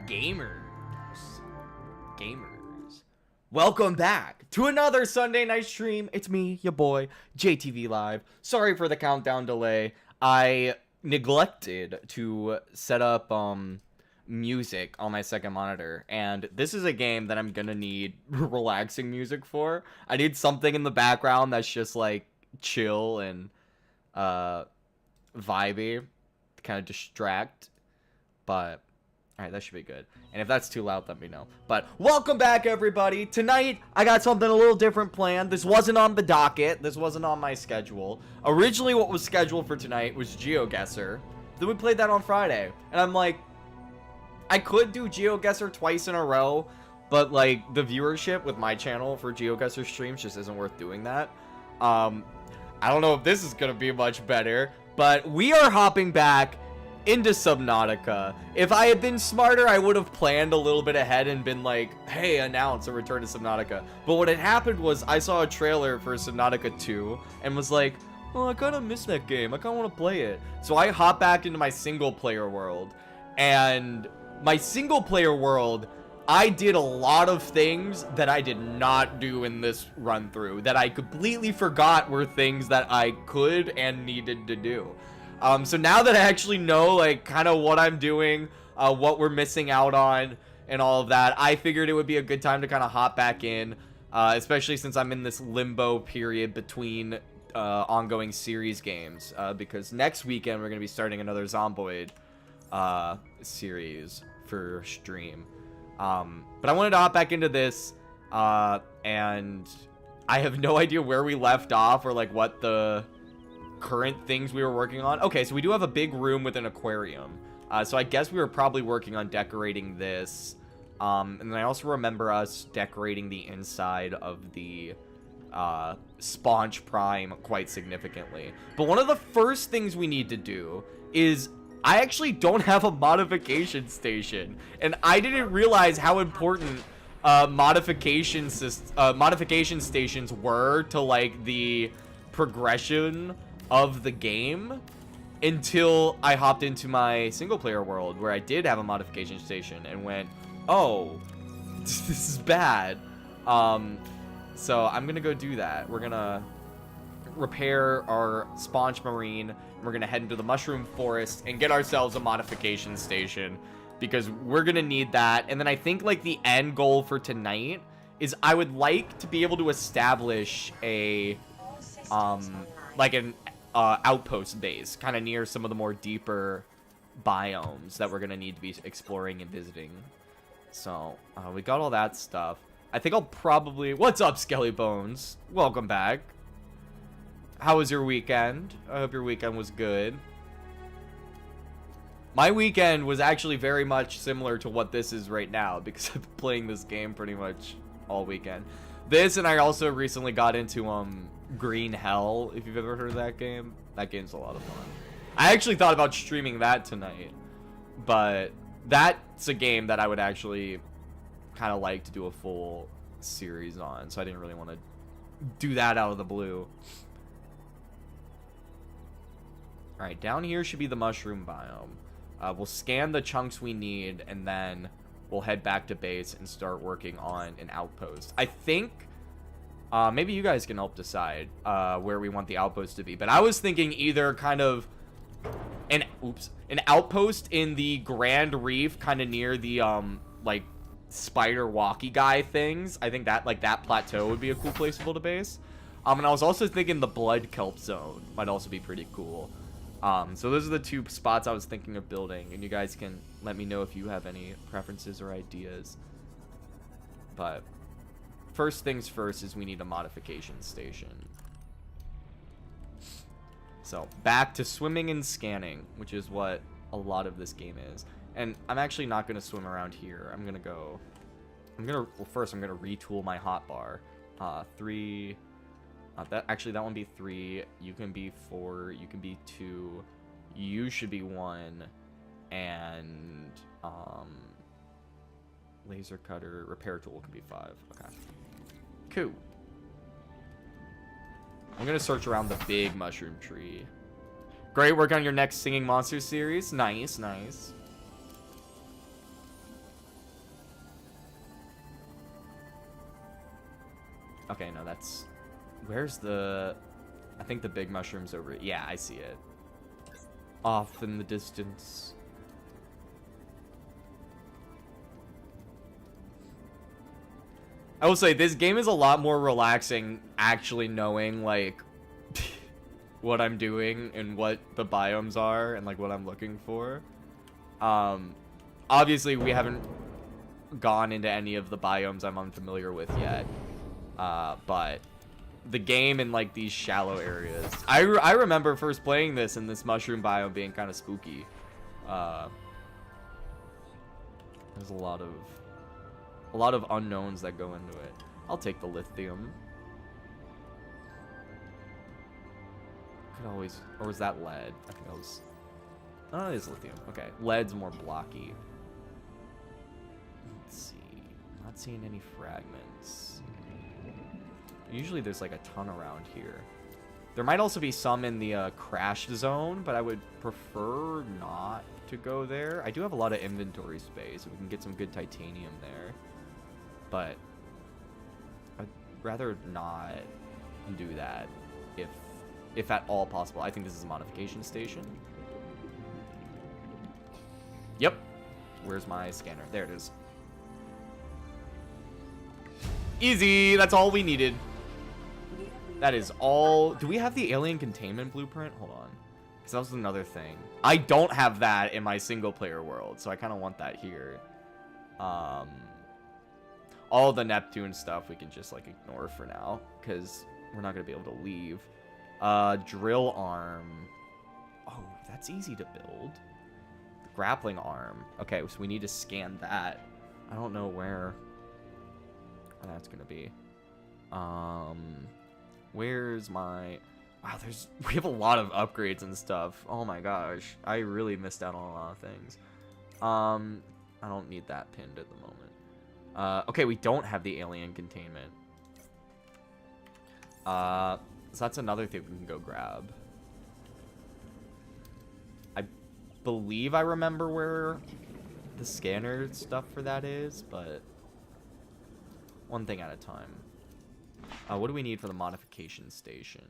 Gamers, welcome back to another Sunday night stream. It's me, your boy, JTV Live. Sorry for the countdown delay. I neglected to set up music on my second monitor, and this is a game that I'm gonna need relaxing music for. I need something in the background that's just like chill and vibey to kind of distract. But alright, that should be good. And if that's too loud, let me know. But welcome back, everybody. Tonight, I got something a little different planned. This wasn't on the docket. This wasn't on my schedule. Originally, what was scheduled for tonight was GeoGuessr. Then we played that on Friday. And I'm like, I could do GeoGuessr twice in a row, but like the viewership with my channel for GeoGuessr streams just isn't worth doing that. I don't know if this is gonna be much better, but we are hopping back into Subnautica. If I had been smarter, I would have planned a little bit ahead and been like, hey, announce a return to Subnautica. But what had happened was I saw a trailer for Subnautica 2 and was like, oh, I kind of miss that game. I kind of want to play it. So I hopped back into my single player world. And my single player world, I did a lot of things that I did not do in this run through, that I completely forgot were things that I could and needed to do. So now that I actually know, like, kind of what I'm doing, what we're missing out on, and all of that, I figured it would be a good time to kind of hop back in, especially since I'm in this limbo period between ongoing series games, because next weekend we're going to be starting another Zomboid series for stream. But I wanted to hop back into this, and I have no idea where we left off or, like, what the current things we were working on. Okay, so we do have a big room with an aquarium, so I guess we were probably working on decorating this, and then I also remember us decorating the inside of the Sponge Prime quite significantly. But one of the first things we need to do is, I actually don't have a modification station, and I didn't realize how important modification stations were to like the progression of the game until I hopped into my single player world where I did have a modification station and went, oh, this is bad. So I'm gonna go do that. We're gonna repair our Sponge Marine, and we're gonna head into the Mushroom Forest and get ourselves a modification station because we're gonna need that. And then I think like the end goal for tonight is I would like to be able to establish a like an outpost base kind of near some of the more deeper biomes that we're gonna need to be exploring and visiting. So we got all that stuff. I think I'll probably... What's up, Skelly Bones? Welcome back. How was your weekend? I hope your weekend was good. My weekend was actually very much similar to what this is right now because I've been playing this game pretty much all weekend. This, and I also recently got into Green Hell, if you've ever heard of that game. That game's a lot of fun. I actually thought about streaming that tonight, but that's a game that I would actually kind of like to do a full series on, so I didn't really want to do that out of the blue. Alright, down here should be the mushroom biome. We'll scan the chunks we need, and then we'll head back to base and start working on an outpost. I think maybe you guys can help decide where we want the outpost to be. But I was thinking either kind of an outpost in the Grand Reef, kind of near the like spider walkie guy things. I think that like that plateau would be a cool place to build a base. And I was also thinking the Blood Kelp Zone might also be pretty cool. So those are the two spots I was thinking of building, and you guys can let me know if you have any preferences or ideas. But first things first is we need a modification station. So back to swimming and scanning, which is what a lot of this game is. And I'm actually not going to swim around here. Well, first I'm going to retool my hotbar. 3... that one be 3, you can be 4, you can be 2, you should be 1, and laser cutter, repair tool can be 5. Okay. Cool. I'm gonna search around the big mushroom tree. Great work on your next Singing Monsters series. Nice, nice. Okay, no, that's... Where's the... I think the big mushroom's over... Yeah, I see it. Off in the distance. I will say, this game is a lot more relaxing actually knowing, like, what I'm doing and what the biomes are and, like, what I'm looking for. Obviously, we haven't gone into any of the biomes I'm unfamiliar with yet. But the game in, like, these shallow areas. I remember first playing this in this mushroom biome being kind of spooky. There's a lot of unknowns that go into it. I'll take the lithium. Could always... Or was that lead? I think that was... Oh, it is lithium. Okay. Lead's more blocky. Let's see. Not seeing any fragments. Usually there's like a ton around here. There might also be some in the crash zone, but I would prefer not to go there. I do have a lot of inventory space. We can get some good titanium there. But I'd rather not do that if at all possible. I think this is a modification station. Yep. Where's my scanner? There it is. Easy. That's all we needed. That is all. Do we have the alien containment blueprint? Hold on. Because that was another thing. I don't have that in my single player world, so I kind of want that here. All the Neptune stuff we can just like ignore for now, because we're not going to be able to leave. Drill arm. Oh, that's easy to build. The grappling arm. Okay, so we need to scan that. I don't know where that's going to be. Where's my... Wow, we have a lot of upgrades and stuff. Oh my gosh. I really missed out on a lot of things. I don't need that pinned at the moment. Okay, we don't have the alien containment. So that's another thing we can go grab. I believe I remember where the scanner stuff for that is, but one thing at a time. What do we need for the modification station?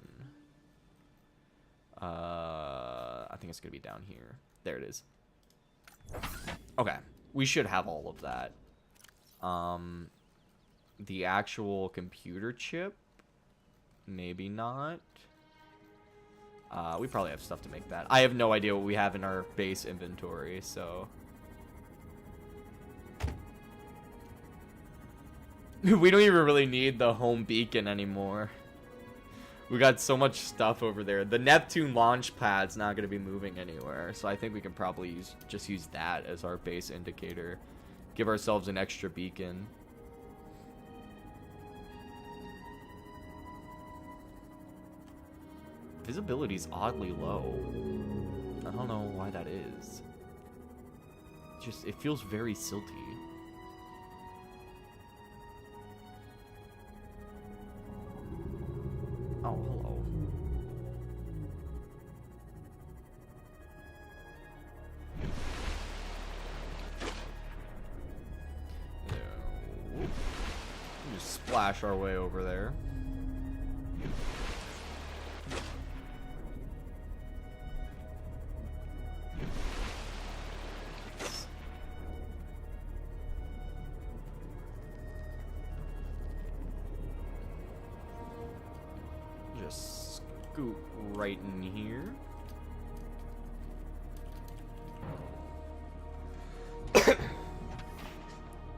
I think it's going to be down here. There it is. Okay. We should have all of that. The actual computer chip? Maybe not. We probably have stuff to make that. I have no idea what we have in our base inventory, so... We don't even really need the home beacon anymore. We got so much stuff over there. The Neptune launch pad's not going to be moving anywhere, so I think we can probably just use that as our base indicator. Give ourselves an extra beacon. Visibility's oddly low. I don't know why that is. It feels very silty. Oh, hello. Just splash our way over there. Just scoot right in here.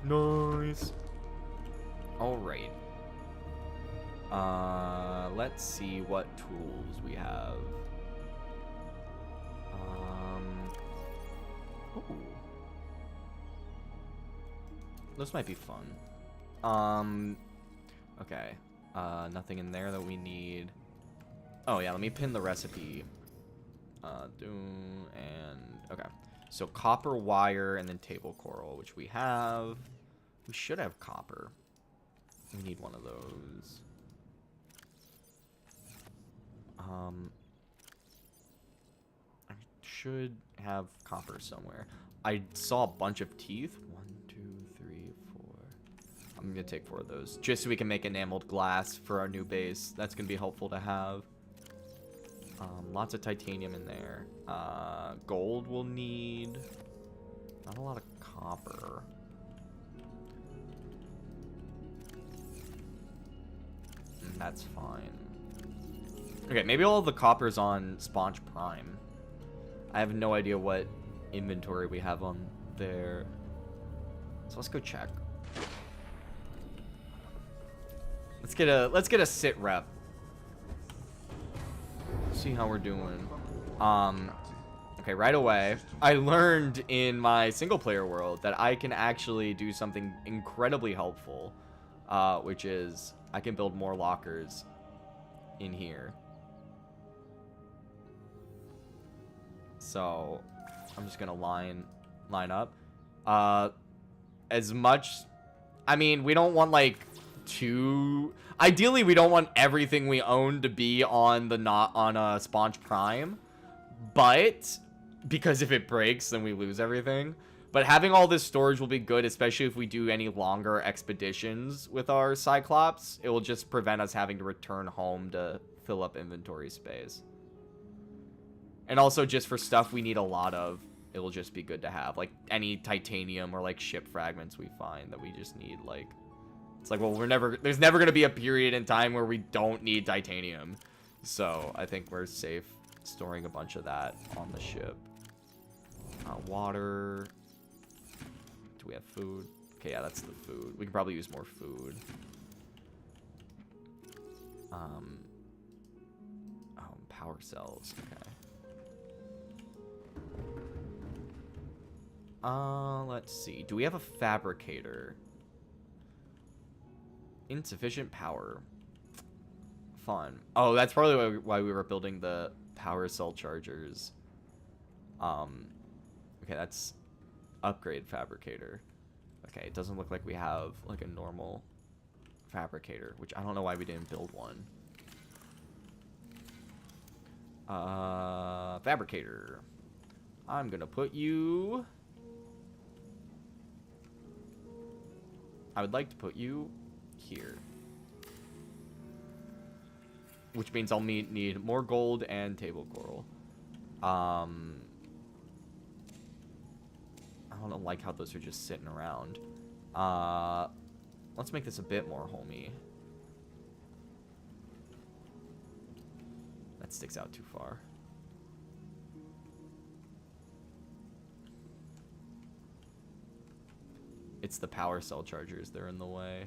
Nice. All right. Let's see what tools we have. Ooh. This might be fun. Okay. Nothing in there that we need. Oh yeah, let me pin the recipe. Okay. So copper wire and then table coral, which we have. We should have copper. We need one of those. I should have copper somewhere. I saw a bunch of teeth. 1, 2, 3, I'm gonna take 4 of those, just so we can make enameled glass for our new base. That's gonna be helpful to have. Lots of titanium in there. Gold we'll need. Not a lot of copper. That's fine. Okay, maybe all of the copper's on Sponge Prime. I have no idea what inventory we have on there. So let's go check. Let's get a sit rep. See how we're doing. Okay, right away, I learned in my single player world that I can actually do something incredibly helpful, which is I can build more lockers in here. So I'm just gonna line up. As much, I mean, we don't want like ideally we don't want everything we own to be on a Sponge Prime, but because if it breaks then we lose everything. But having all this storage will be good, especially if we do any longer expeditions with our Cyclops. It will just prevent us having to return home to fill up inventory space. And also just for stuff we need a lot of, it will just be good to have, like any titanium or like ship fragments we find that we just need. Like, it's like, well, there's never going to be a period in time where we don't need titanium. So I think we're safe storing a bunch of that on the ship. Water. Do we have food? Okay, yeah, that's the food. We can probably use more food. Oh, power cells. Okay. Let's see. Do we have a fabricator? Insufficient power. Fun. Oh, that's probably why we were building the power cell chargers. Okay, that's upgrade fabricator. Okay, it doesn't look like we have like a normal fabricator, which I don't know why we didn't build one. Fabricator. I'm gonna put you... I would like to put you here. Which means I'll need more gold and table coral. I don't like how those are just sitting around. Let's make this a bit more homey. That sticks out too far. It's the power cell chargers. They're in the way.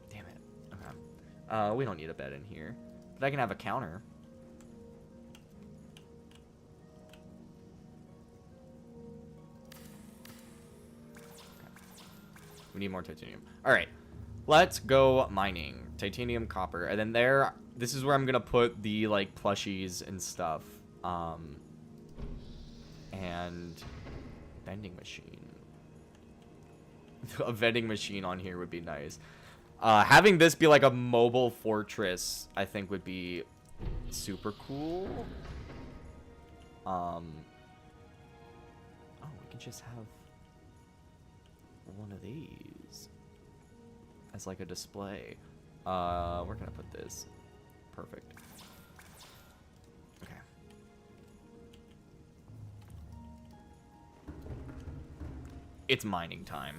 Damn it. Okay. We don't need a bed in here. But I can have a counter. We need more titanium. Alright. Let's go mining. Titanium, copper. And then this is where I'm gonna put the, like, plushies and stuff. And vending machine. A vending machine on here would be nice. Having this be like a mobile fortress, I think would be super cool. Oh, we can just have one of these as like a display. Where can I put this? Perfect. Okay. It's mining time.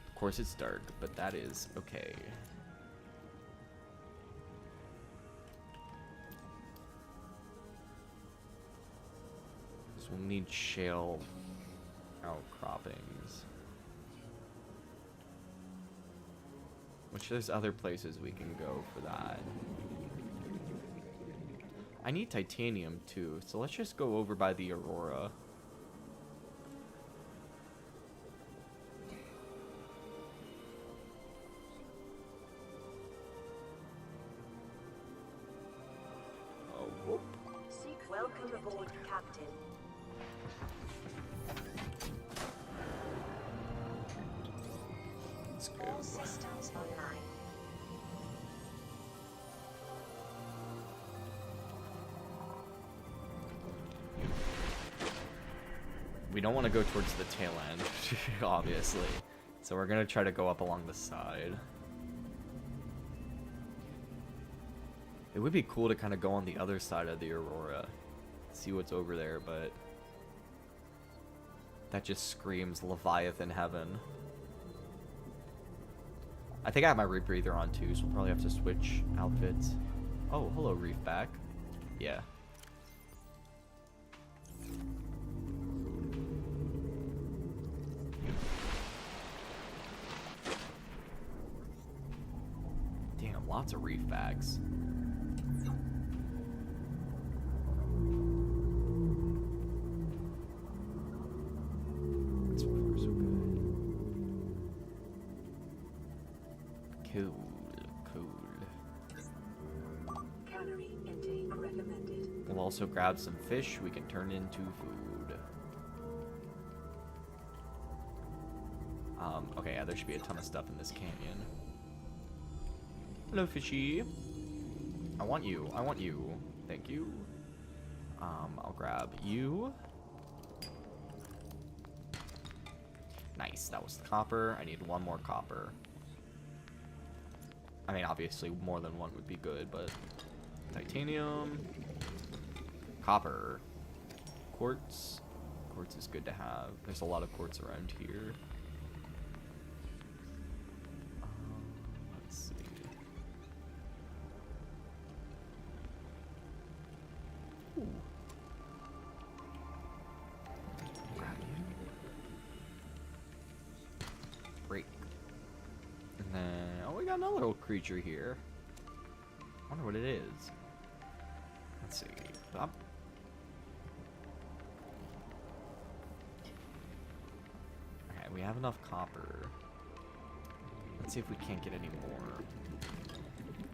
Of course it's dark, but that is okay. So we'll need shale outcroppings. Which there's other places we can go for that. I need titanium too, so let's just go over by the Aurora. Welcome aboard, Captain. Let's go. All systems online. we don't want to go towards the tail end, obviously. So we're going to try to go up along the side. It would be cool to kind of go on the other side of the Aurora. See what's over there, but... that just screams Leviathan heaven. I think I have my rebreather on too, so we'll probably have to switch outfits. Oh, hello, Reefback. Yeah. Damn, lots of Reefbacks. So far, so good. Cool, cool. Calorie intake recommended. We'll also grab some fish we can turn into food. Okay, yeah, there should be a ton of stuff in this canyon. Hello, fishy. I want you. I want you. Thank you. I'll grab you. Nice, that was the copper. I need one more copper. I mean, obviously, more than one would be good, but... titanium. Copper. Quartz. Quartz is good to have. There's a lot of quartz around here. Let's see. Ooh. Grab you. Break. And then, oh, we got another little creature here. Wonder what it is. Let's see. Up. Okay, we have enough copper. Let's see if we can't get any more.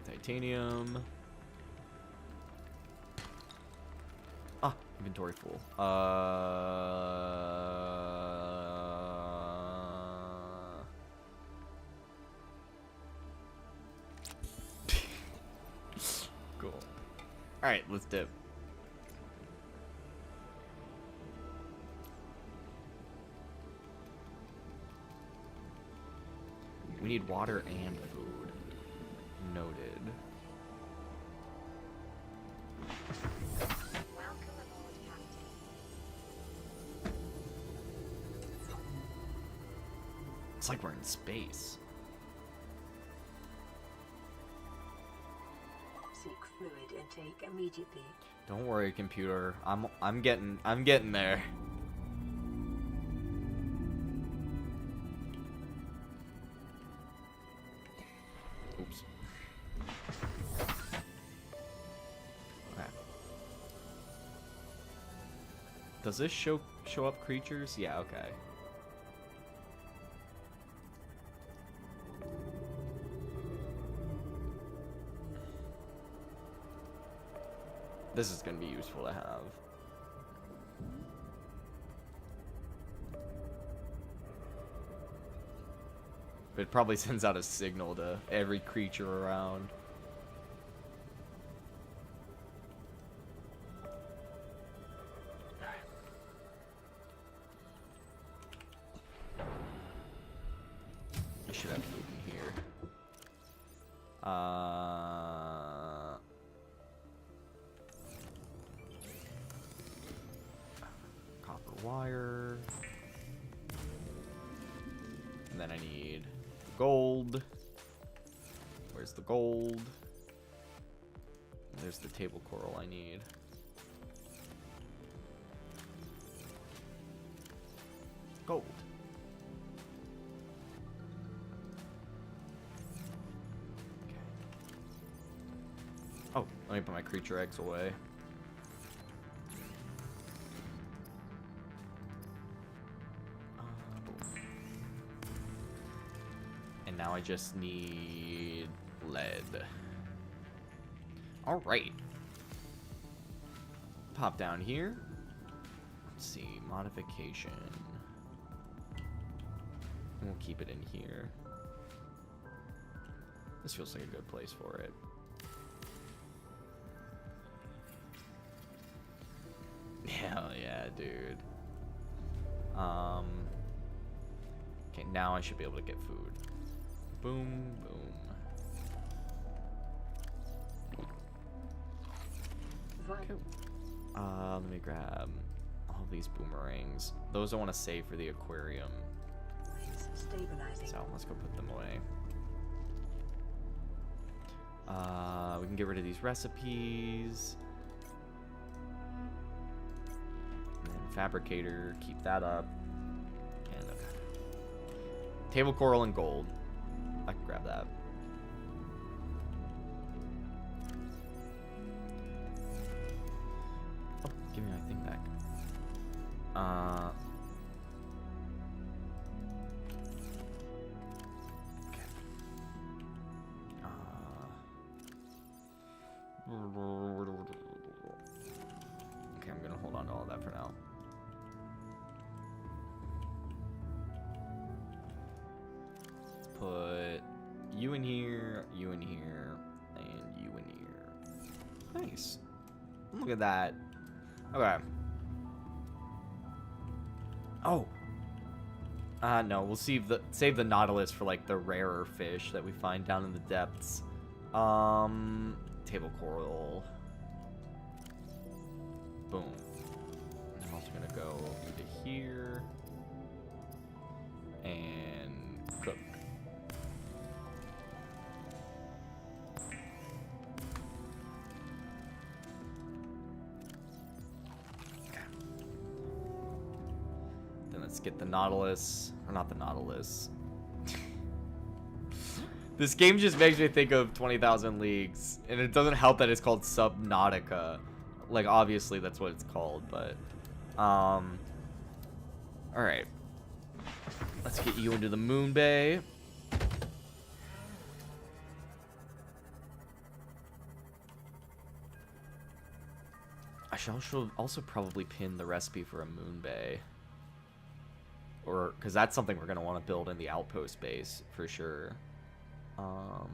Titanium. Ah, inventory full. Cool. Alright, let's dip. We need water and food. Noted. Welcome aboard, Captain. It's like we're in space. Seek fluid intake immediately. Don't worry, computer. I'm getting there. Oops. Okay. Does this show up creatures? Yeah, okay. This is going to be useful to have. But it probably sends out a signal to every creature around. I should have food in here. Copper wire. And then I need gold. Where's the gold? There's the table coral I need. Gold. Okay. Oh, let me put my creature eggs away. And now I just need lead. All right. Pop down here. Let's see, modification. We'll keep it in here. This feels like a good place for it. Hell yeah, dude. Okay, now I should be able to get food. Boom, boom. Vital. Let me grab all these boomerangs. Those I want to save for the aquarium. Stabilizing. So let's go put them away. We can get rid of these recipes. And then fabricator, keep that up. And okay. Table coral and gold. I can grab that. Oh, give me my thing back. Okay, I'm gonna hold on to all that for now. Let's put you in here, you in here, and you in here. Nice. Look at that. Okay. Oh. No, we'll save the Nautilus for like the rarer fish that we find down in the depths. Table coral. Boom. I'm also gonna go into here and cook. Okay. Then let's get the Nautilus, or not the Nautilus. This game just makes me think of 20,000 Leagues, and it doesn't help that it's called Subnautica. Like, obviously that's what it's called, but alright. Let's get you into the moon bay. I should also probably pin the recipe for a moon bay. Or, because that's something we're going to want to build in the outpost base, for sure. Where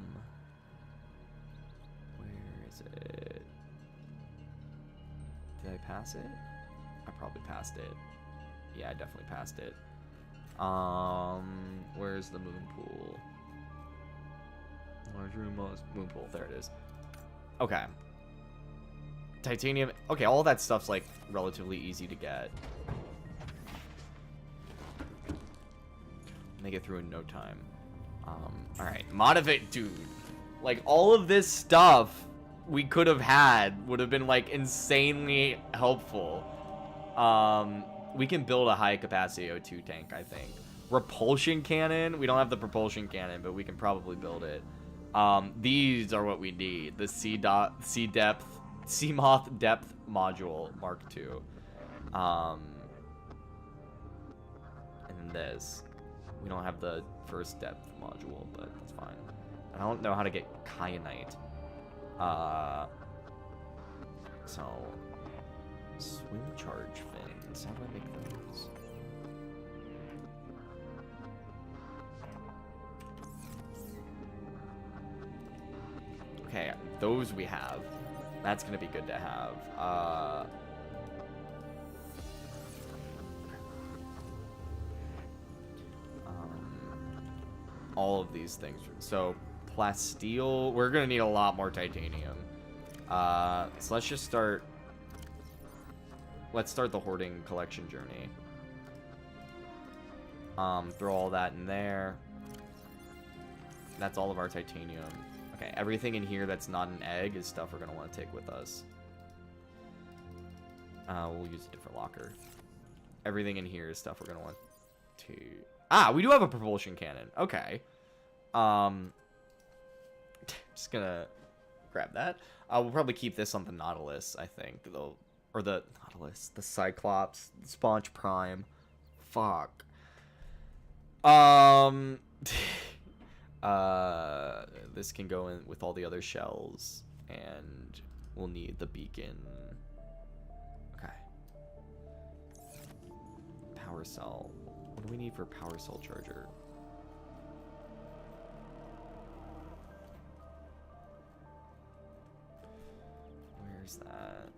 is it? Did I pass it? I probably passed it. Yeah, I definitely passed it. Where's the moon pool? Large room, moon pool. There it is. Okay. Titanium. Okay, all that stuff's like relatively easy to get. Make it through in no time. Alright, Motivate, dude. Like, all of this stuff we could have had would have been, like, insanely helpful. We can build a high-capacity O2 tank, I think. Repulsion cannon? We don't have the propulsion cannon, but we can probably build it. These are what we need. The Seamoth Depth Module Mark II. And then this. We don't have the first depth module, but that's fine. I don't know how to get kyanite. So swim charge fins. How do I make those? Okay, those we have. That's gonna be good to have. All of these things. So plasteel, we're gonna need a lot more titanium. So let's just start. Let's start the hoarding collection journey. Throw all that in there. That's all of our titanium. Okay, everything in here that's not an egg is stuff we're gonna want to take with us. We'll use a different locker. Everything in here is stuff we're gonna want to. Ah, we do have a propulsion cannon. Okay. Just gonna grab that. We'll probably keep this on the Nautilus, I think. Or the Nautilus, the Cyclops, the Sponge Prime. Fuck. This can go in with all the other shells, and we'll need the beacon. Okay. Power cell. What do we need for power cell charger? Where's that?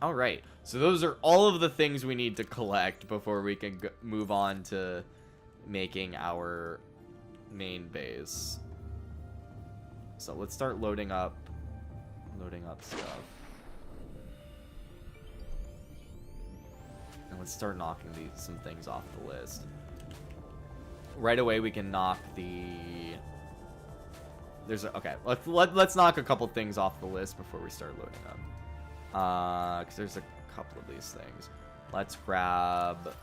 All right. So those are all of the things we need to collect before we can move on to making our main base. So let's start loading up stuff. And let's start knocking some things off the list. Right away we can knock the okay, let's knock a couple things off the list before we start loading up. Because there's a couple of these things. Let's grab...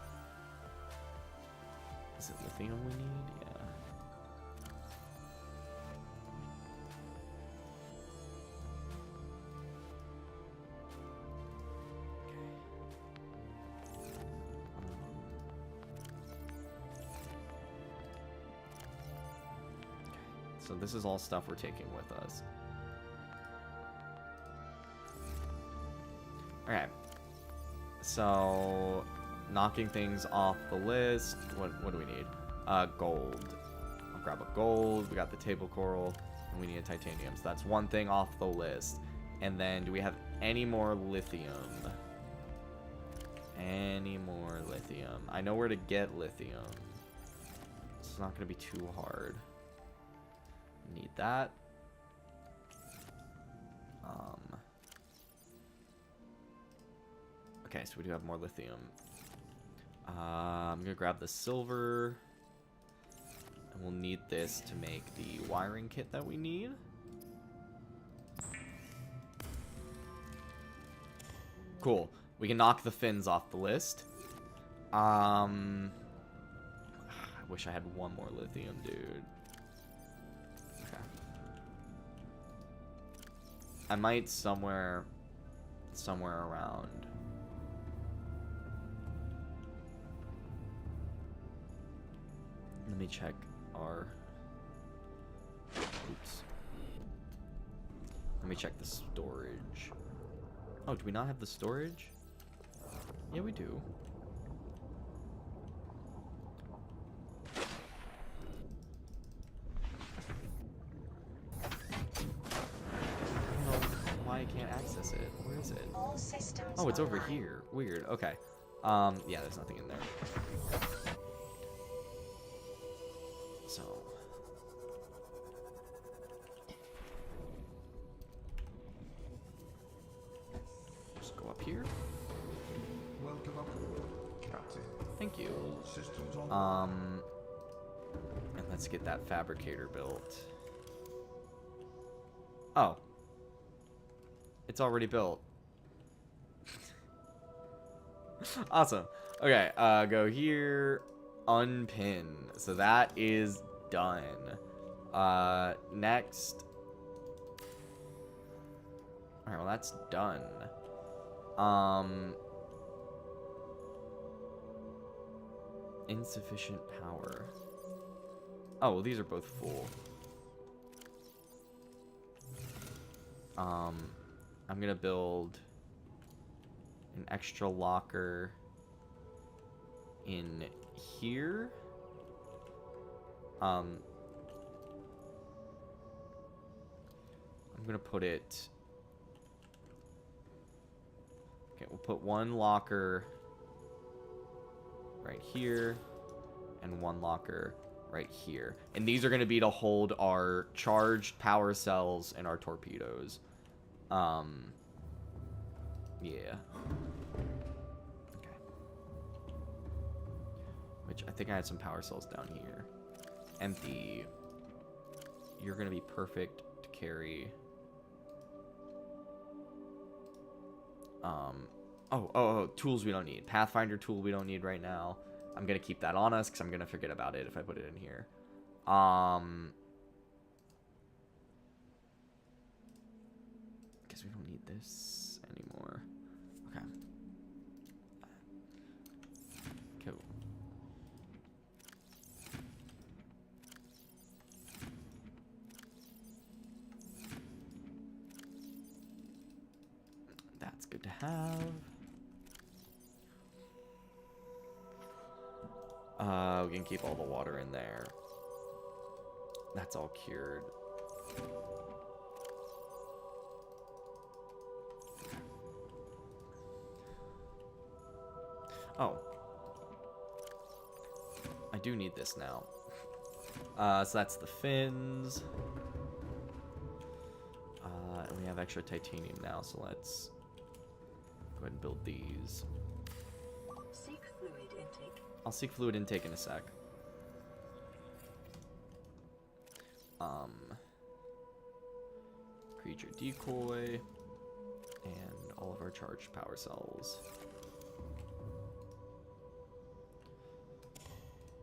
Is it lithium we need? Yeah. So this is all stuff we're taking with us. Alright. So, knocking things off the list. What do we need? Gold. I'll grab a gold. We got the table coral. And we need a titanium. So that's one thing off the list. And then, do we have any more lithium? Any more lithium? I know where to get lithium. It's not going to be too hard. Need that. Okay, so we do have more lithium. I'm gonna grab the silver. And we'll need this to make the wiring kit that we need. Cool. We can knock the fins off the list. I wish I had one more lithium, dude. Okay. I might somewhere around. Let me check our... Oops. Let me check the storage. Oh, do we not have the storage? Yeah, we do. I don't know why I can't access it. Where is it? All systems Oh, it's over online. here. Weird. Okay. Yeah, there's nothing in there. So... Just go up here. Welcome aboard, Captain. Thank you. All systems online. And let's get that fabricator built. Oh. It's already built. Awesome. Okay, go here. Unpin. So that is done. Next. Alright, well that's done. Insufficient power. Oh, well, these are both full. I'm gonna build an extra locker in here. I'm gonna put it... Okay, we'll put one locker right here and one locker right here. And these are going to be to hold our charged power cells and our torpedoes. Yeah. Okay. Which I think I had some power cells down here. Empty. You're going to be perfect to carry. Oh, tools we don't need. Pathfinder tool we don't need right now. I'm going to keep that on us because I'm going to forget about it if I put it in here. Guess we don't need this anymore. Okay. Cool. That's good to have. We can keep all the water in there. That's all cured. Oh. I do need this now. So that's the fins. And we have extra titanium now, so let's go ahead and build these. Seek fluid intake. I'll seek fluid intake in a sec. Creature decoy, and all of our charged power cells.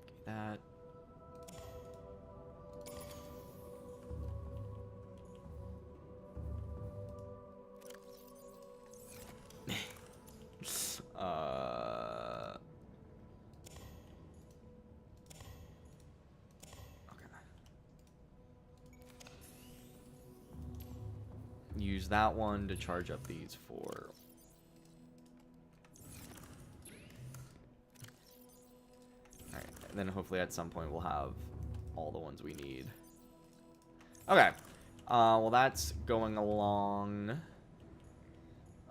Okay, that. Use that one to charge up these four. Alright, and then hopefully at some point we'll have all the ones we need. Okay. Well, that's going along.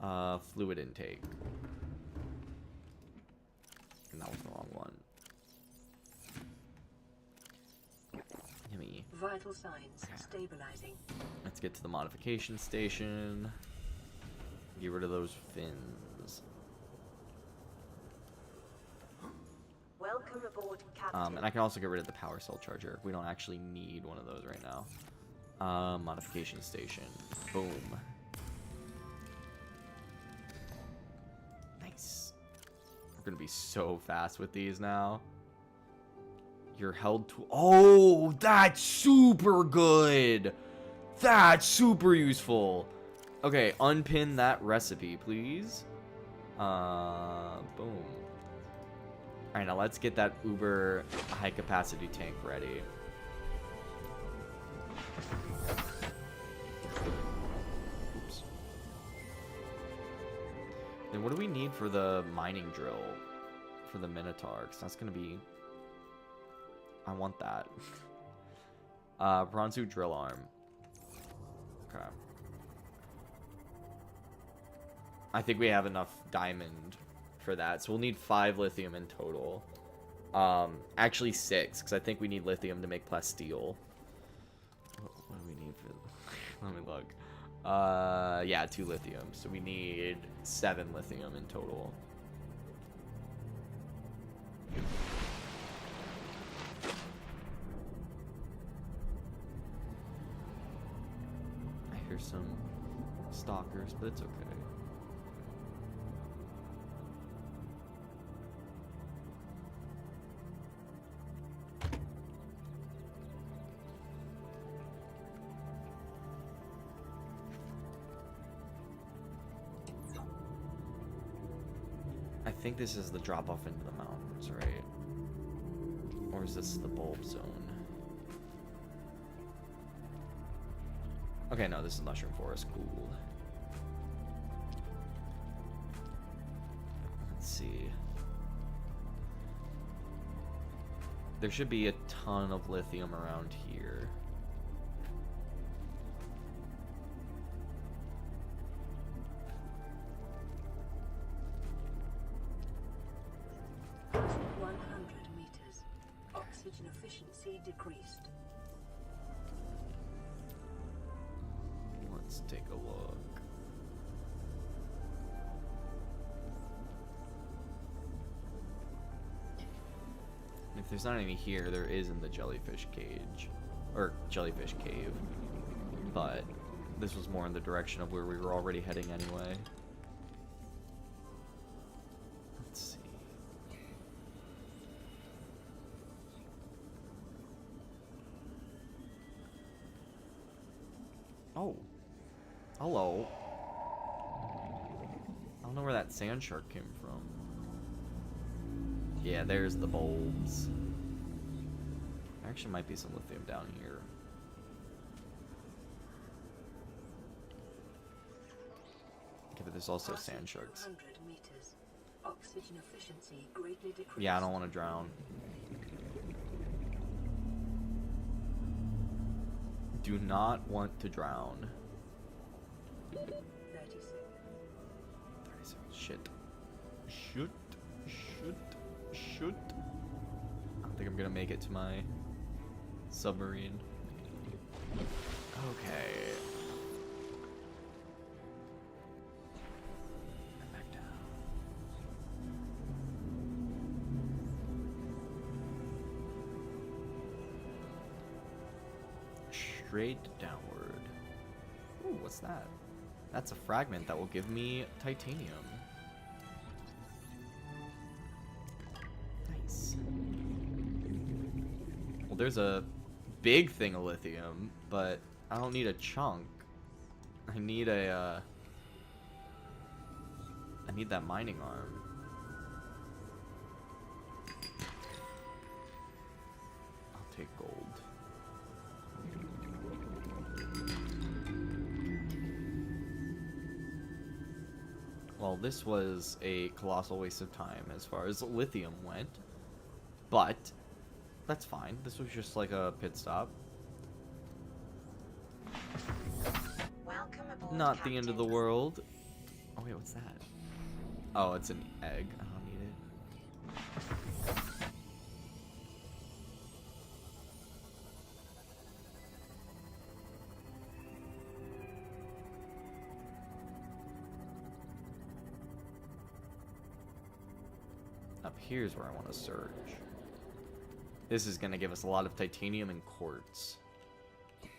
Fluid intake. And that was the wrong one. Yummy. Vital signs stabilizing. Let's get to the modification station. Get rid of those fins. Welcome aboard, Captain. And I can also get rid of the power cell charger. We don't actually need one of those right now. Modification station. Boom. Nice. We're gonna be so fast with these now. You're held to... Oh, that's super good. That's super useful. Okay, unpin that recipe, please. Boom. Alright, now let's get that uber high capacity tank ready. Oops. Then what do we need for the mining drill? For the Minotaur? 'Cause that's gonna be... I want that. Bronze suit drill arm. Okay. I think we have enough diamond for that, so we'll need 5 lithium in total. Actually 6, because I think we need lithium to make plasteel. What do we need for... Let me look. Yeah, 2 lithium, so we need 7 lithium in total. I hear some stalkers, but it's okay. I think this is the drop off into the mountains, right? Or is this the bulb zone? Okay, no, this is Mushroom Forest. Cool. Let's see. There should be a ton of lithium around here. Efficiency decreased. Let's take a look. If there's not any here, there is in the jellyfish cage. Or jellyfish cave. But this was more in the direction of where we were already heading anyway. Let's see. Oh. Hello. I don't know where that sand shark came from. Yeah, there's the bulbs. There actually might be some lithium down here. Okay, but there's also sand sharks. 200 meters. Oxygen efficiency greatly decreased. Yeah, I don't want to drown. Do not want to drown. 36. 37. Shit. Shoot. Shoot. I don't think I'm gonna make it to my submarine. Okay. And back down. Straight downward. Ooh, what's that? That's a fragment that will give me titanium. Nice. Well, there's a big thing of lithium, but I don't need a chunk. I need a, I need that mining arm. I'll take gold. Well, this was a colossal waste of time as far as lithium went, but that's fine. This was just like a pit stop. Welcome aboard, Not the end of the Captain. world. Oh wait, what's that? Oh, it's an egg. I don't need it. Up here's where I want to search. This is going to give us a lot of titanium and quartz. Take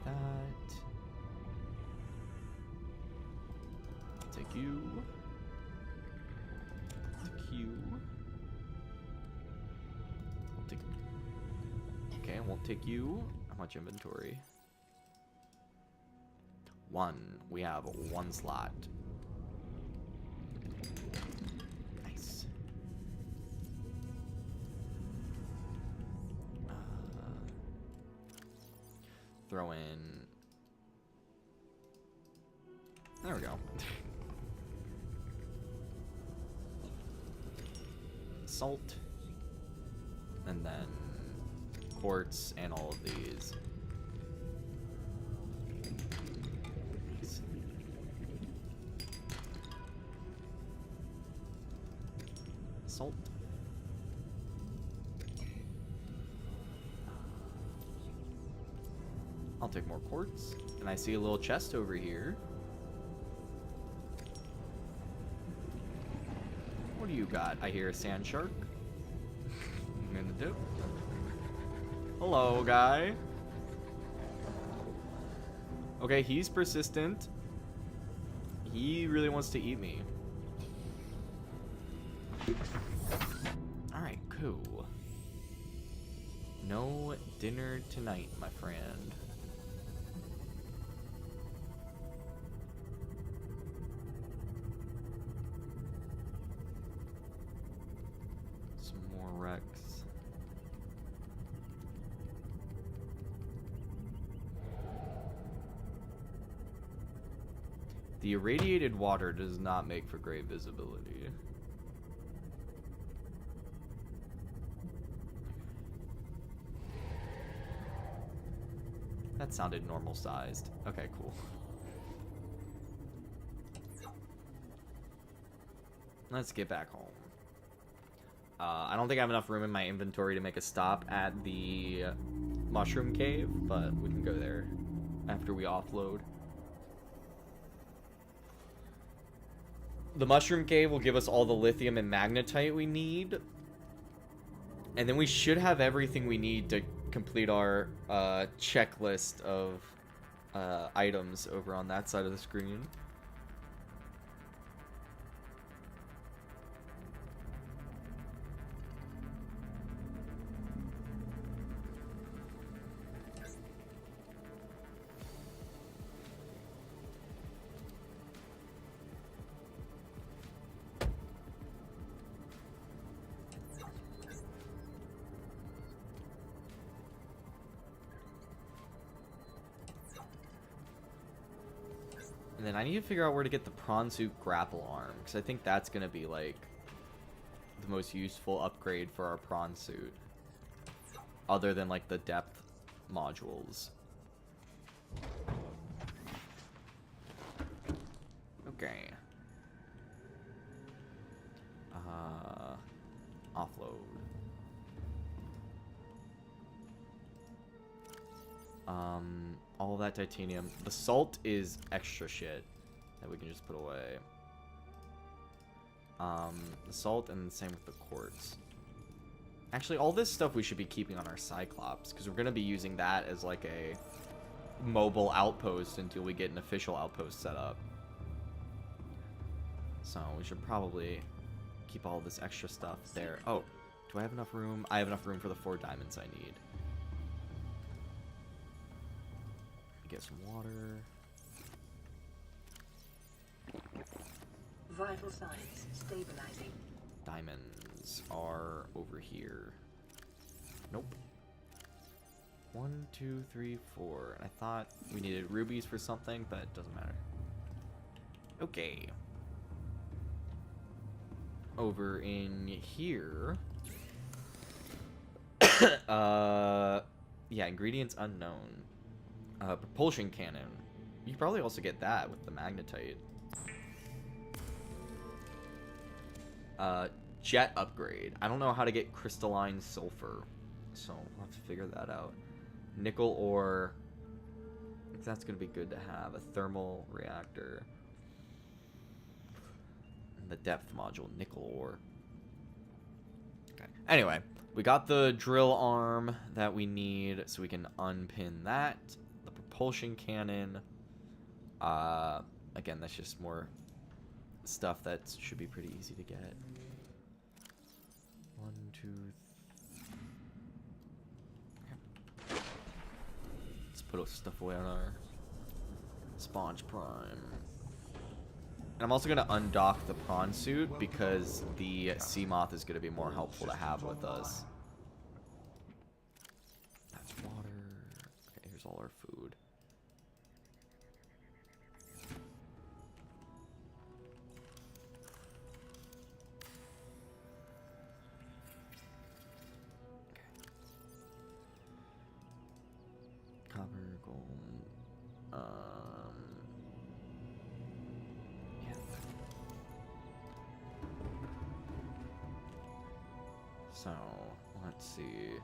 that. Take you. Take you. I'll take... Okay, I won't take you. How much inventory? 1. We have 1 slot. Nice. Throw in... There we go. Salt. And then quartz and all of these. Nice. Salt. I'll take more quartz. And I see a little chest over here. What do you got? I hear a sand shark. I'm gonna do. Hello, guy. Okay, he's persistent. He really wants to eat me. Alright, cool. No dinner tonight, my friend. Some more wrecks. The irradiated water does not make for great visibility. That sounded normal sized. Okay, cool. Let's get back home. I don't think I have enough room in my inventory to make a stop at the mushroom cave, but we can go there after we offload. The mushroom cave will give us all the lithium and magnetite we need. And then we should have everything we need to complete our checklist of items over on that side of the screen. And then I need to figure out where to get the prawn suit grapple arm, because I think that's going to be, like, the most useful upgrade for our prawn suit. Other than, like, the depth modules. Okay. All of that titanium. The salt is extra shit that we can just put away. The salt and same with the quartz. Actually, all this stuff we should be keeping on our Cyclops, because we're going to be using that as like a mobile outpost until we get an official outpost set up. So we should probably keep all this extra stuff there. Oh, do I have enough room? I have enough room for the 4 diamonds I need. Get some water. Vital signs stabilizing. Diamonds are over here. Nope. 1, 2, 3, 4. I thought we needed rubies for something, but it doesn't matter. Okay. Over in here. Yeah, ingredients unknown. Propulsion cannon. You could probably also get that with the magnetite. Jet upgrade. I don't know how to get crystalline sulfur, so we'll have to figure that out. Nickel ore. I think that's going to be good to have. A thermal reactor. And the depth module. Nickel ore. Okay. Anyway, we got the drill arm that we need, so we can unpin that. The propulsion cannon. Again, that's just more stuff that should be pretty easy to get. 1, 2, 3. Let's put stuff away on our Sponge Prime. And I'm also going to undock the prawn suit because the sea moth is going to be more helpful to have with us. That's water. Okay, here's all our food. Copper, gold. Yeah. So let's see.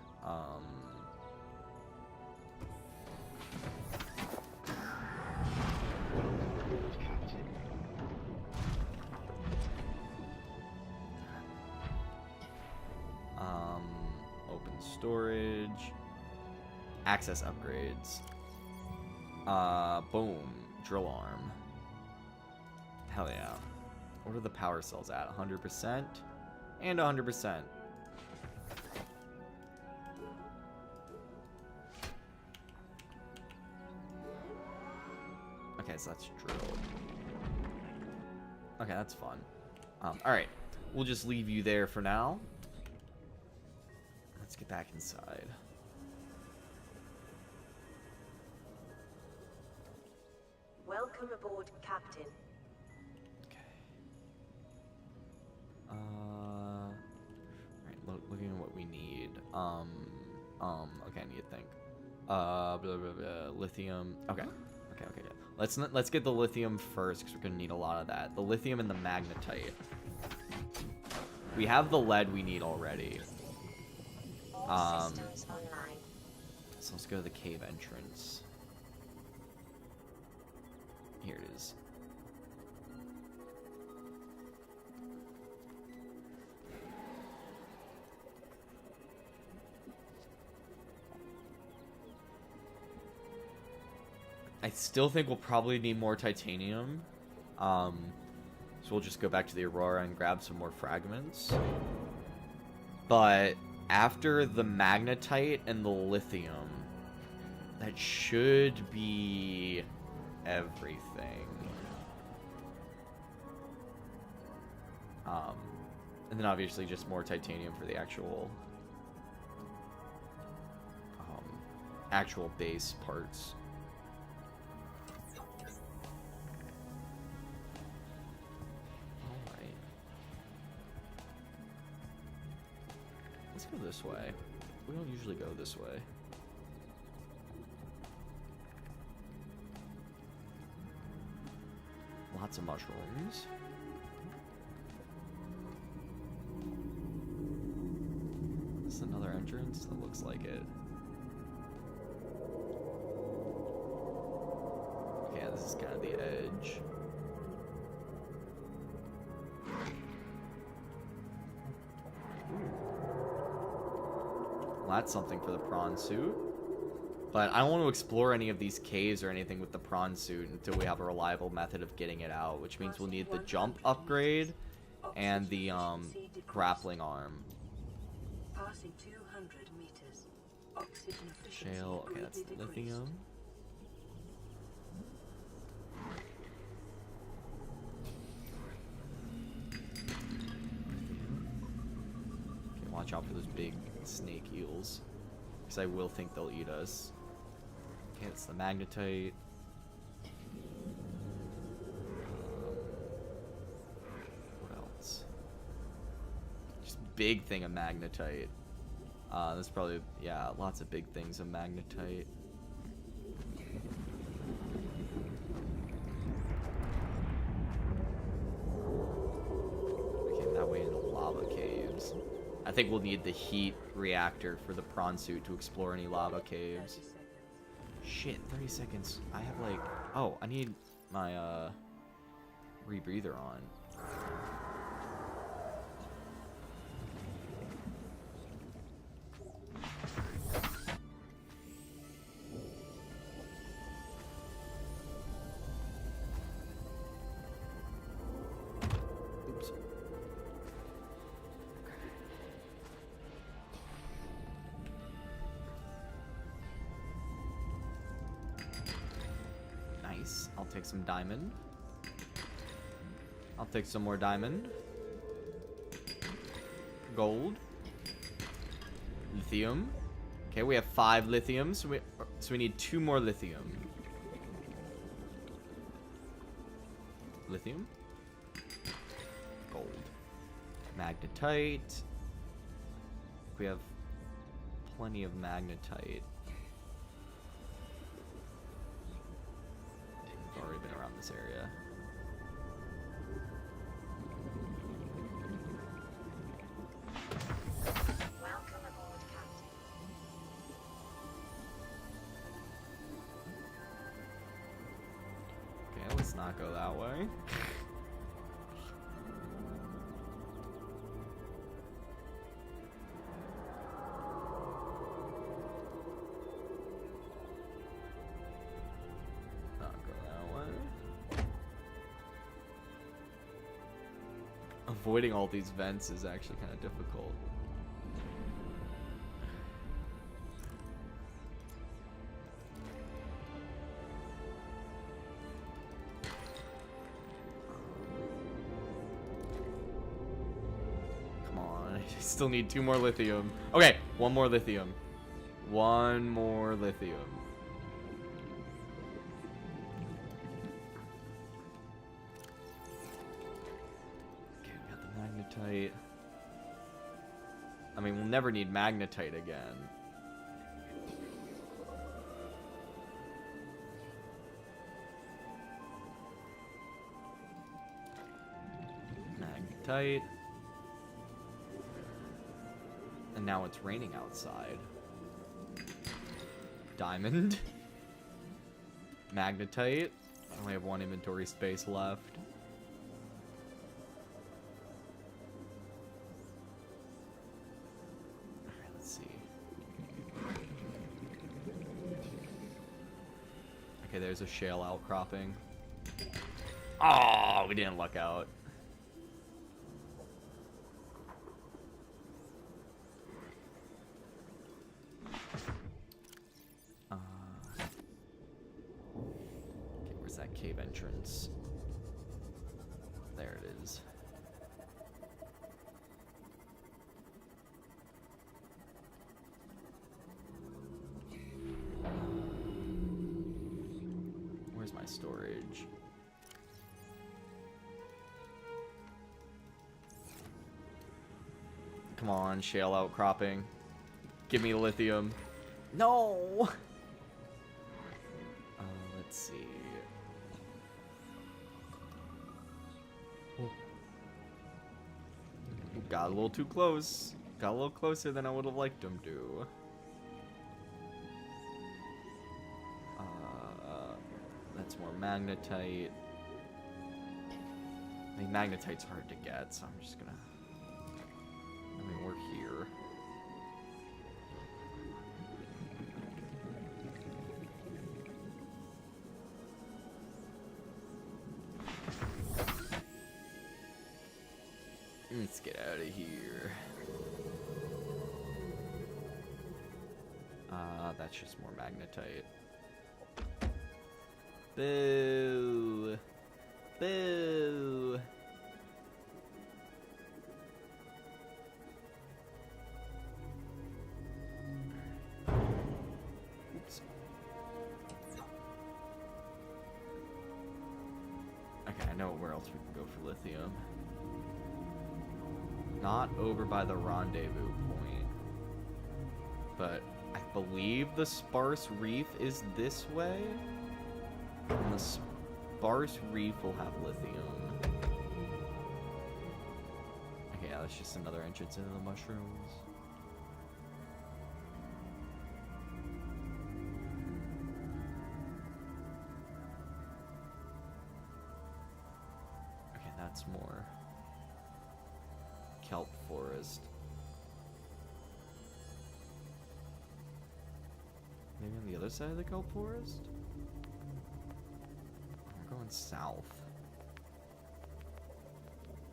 Open storage. Access upgrades. Boom. Drill arm. Hell yeah. What are the power cells at? 100% and 100%. Okay, so that's drilled. Okay, that's fun. Alright. We'll just leave you there for now. Let's get back inside. Welcome aboard, Captain. Okay. Alright, looking at what we need. Okay, I need to think. Blah, blah, blah, lithium. Okay. Okay. Let's get the lithium first, because we're gonna need a lot of that. The lithium and the magnetite. We have the lead we need already. Systems online. So let's go to the cave entrance. Here it is. I still think we'll probably need more titanium. So we'll just go back to the Aurora and grab some more fragments. But after the magnetite and the lithium, that should be everything. And then obviously just more titanium for the actual base parts. Alright. Let's go this way. We don't usually go this way. Lots of mushrooms. Is this another entrance? That looks like it. This is kind of the edge. Well, that's something for the prawn suit. But I don't want to explore any of these caves or anything with the prawn suit until we have a reliable method of getting it out, which means we'll need the jump upgrade and the grappling arm. Passing 200 meters. Oxygen efficiency Shale, okay, that's greatly the decreased. lithium. Okay, watch out for those big snake eels, because I will think they'll eat us. Okay, it's the magnetite. What else? Just big thing of magnetite. There's probably, yeah, lots of big things of magnetite. We came that way into lava caves. I think we'll need the heat reactor for the prawn suit to explore any lava caves. 30 seconds. Shit, 30 seconds. I have like... Oh, I need my, rebreather on. Oops. Nice. I'll take some diamond. I'll take some more diamond. Gold. Lithium. Okay, we have 5 lithium, so we need 2 more lithium. Lithium. Gold. Magnetite. We have plenty of magnetite. We've already been around this area. Welcome aboard, Captain. Okay, let's not go that way. Not go that way. Avoiding all these vents is actually kind of difficult. Come on, I still need 2 more lithium. Okay, 1 more lithium. 1 more lithium. Okay, we got the magnetite. I mean, we'll never need magnetite again. Magnetite. And now it's raining outside. Diamond. Magnetite. I only have 1 inventory space left. Alright, let's see. Okay, there's a shale outcropping. Oh, we didn't luck out. Okay, where's that cave entrance? There it is. Where's my storage? Come on, shale outcropping. Give me lithium. No! Let's see. Got a little too close. Got a little closer than I would have liked him to. Let's It's more magnetite. I mean, magnetite's hard to get, so I'm just gonna... I mean, we're here. Let's get out of here. That's just more magnetite. Boo! Boo! Oops. Okay, I know where else we can go for lithium. Not over by the rendezvous point. But I believe the sparse reef is this way. And the sparse reef will have lithium. Okay, yeah, that's just another entrance into the mushrooms. Okay, that's more kelp forest. Maybe on the other side of the kelp forest? We're going south.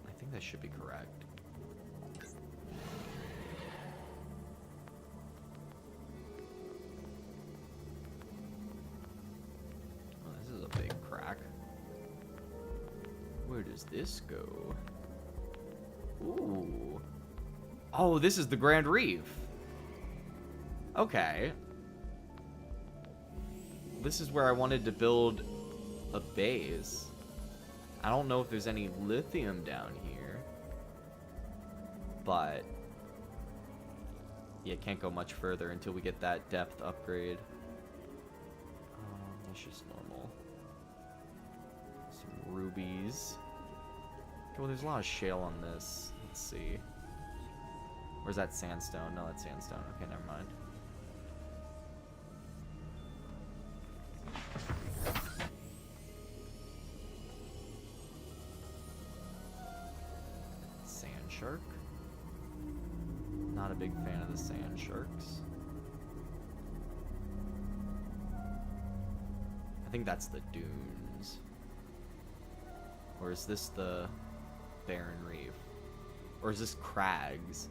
I think that should be correct. Oh, this is a big crack. Where does this go? Ooh. Oh, this is the Grand Reef. Okay. This is where I wanted to build a base. I don't know if there's any lithium down here. But yeah, can't go much further until we get that depth upgrade. That's just normal. Some rubies. Okay, well, there's a lot of shale on this. Let's see. Or is that sandstone? No, that's sandstone. Okay, never mind. Sand shark. Not a big fan of the sand sharks. I think that's the dunes. Or is this the barren reef? Or is this crags?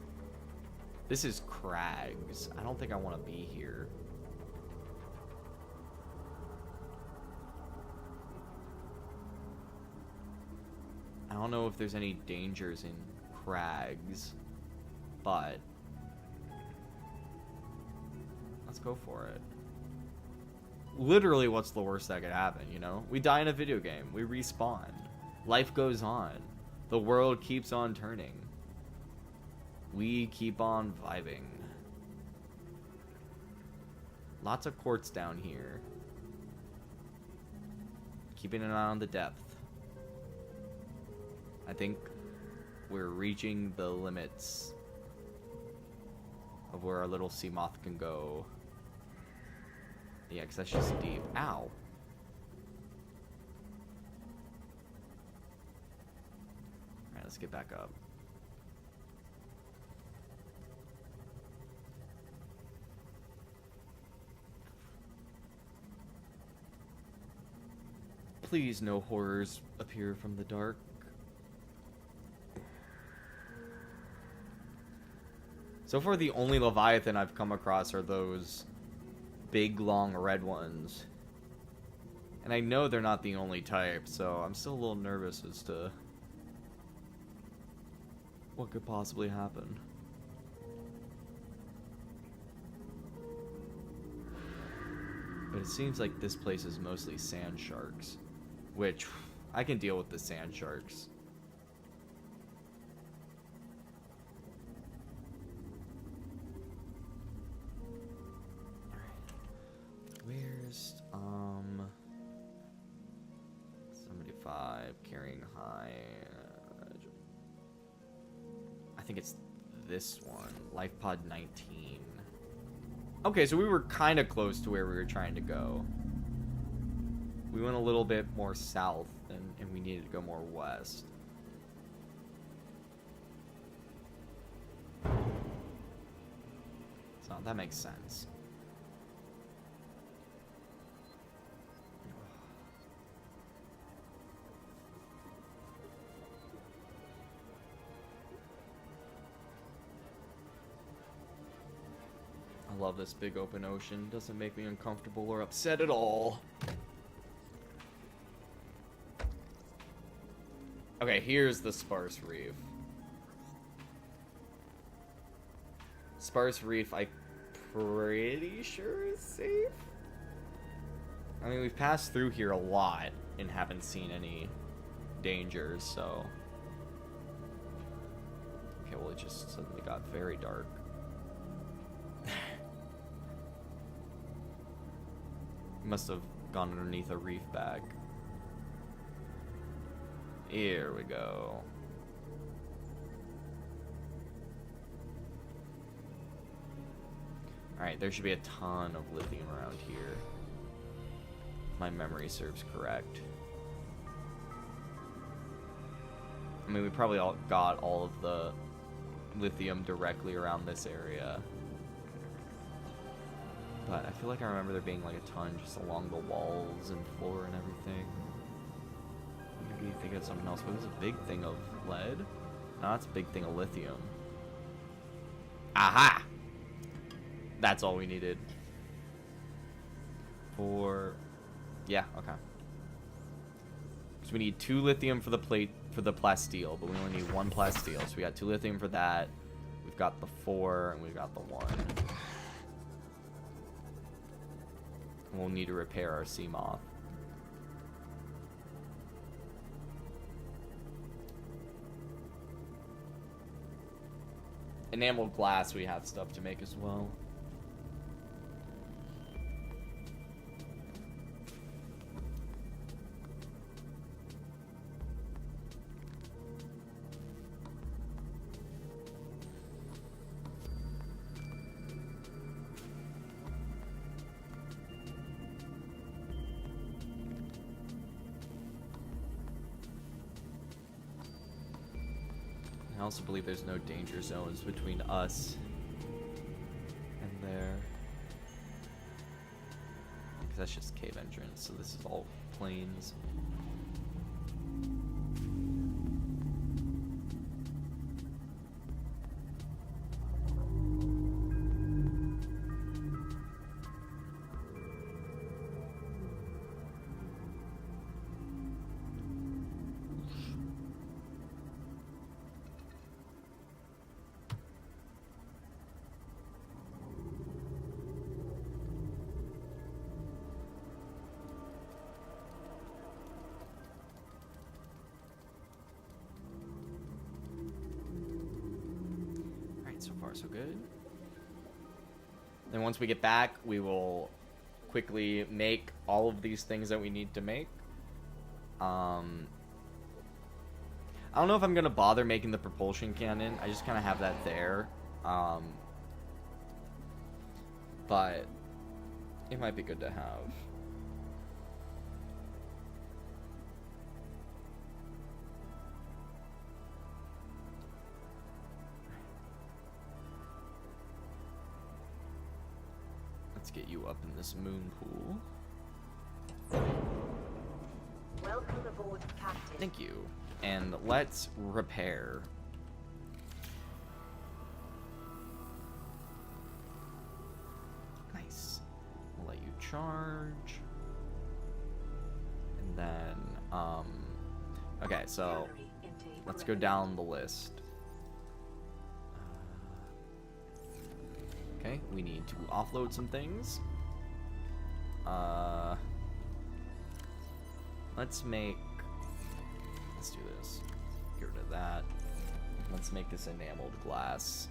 This is crags. I don't think I want to be here. I don't know if there's any dangers in crags, but let's go for it. Literally, what's the worst that could happen, you know? We die in a video game. We respawn. Life goes on. The world keeps on turning. We keep on vibing. Lots of quartz down here. Keeping an eye on the depth. I think we're reaching the limits of where our little sea moth can go. Yeah, because that's just deep. Ow. Alright, let's get back up. Please, no horrors appear from the dark. So far, the only Leviathan I've come across are those big, long, red ones. And I know they're not the only type, so I'm still a little nervous as to what could possibly happen. But it seems like this place is mostly sand sharks, which I can deal with the sand sharks. Where's 75 carrying high? I think it's this one, life pod 19. Okay, so we were kind of close to where we were trying to go. We went a little bit more south, and we needed to go more west. So that makes sense. I love this big open ocean. Doesn't make me uncomfortable or upset at all. Okay, here's the sparse reef. Sparse reef, I'm pretty sure is safe. I mean, we've passed through here a lot and haven't seen any dangers, so... Okay, well, it just suddenly got very dark. Must have gone underneath a reef bag. Here we go. Alright, there should be a ton of lithium around here. If my memory serves correct. I mean, we probably all got all of the lithium directly around this area. But I feel like I remember there being like a ton just along the walls and floor and everything. Maybe think of something else. But there's a big thing of lead. No, that's a big thing of lithium. Aha! That's all we needed. Yeah, okay. So we need 2 lithium for the plate, for the plasteel, but we only need 1 plasteel. So we got 2 lithium for that. We've got the 4, and we've got the 1. We'll need to repair our sea moth. Enameled glass, we have stuff to make as well. I also believe there's no danger zones between us and there. Because that's just cave entrance, so this is all plains. So far, so good. Then once we get back, we will quickly make all of these things that we need to make. I don't know if I'm gonna bother making the propulsion cannon. I just kind of have that there. But it might be good to have. Let's get you up in this moon pool. Welcome aboard, Captain. Thank you. And let's repair. Nice. I'll let you charge. And then, okay, so let's go down the list. Okay, we need to offload some things. Let's do this. Get rid of that. Let's make this enameled glass.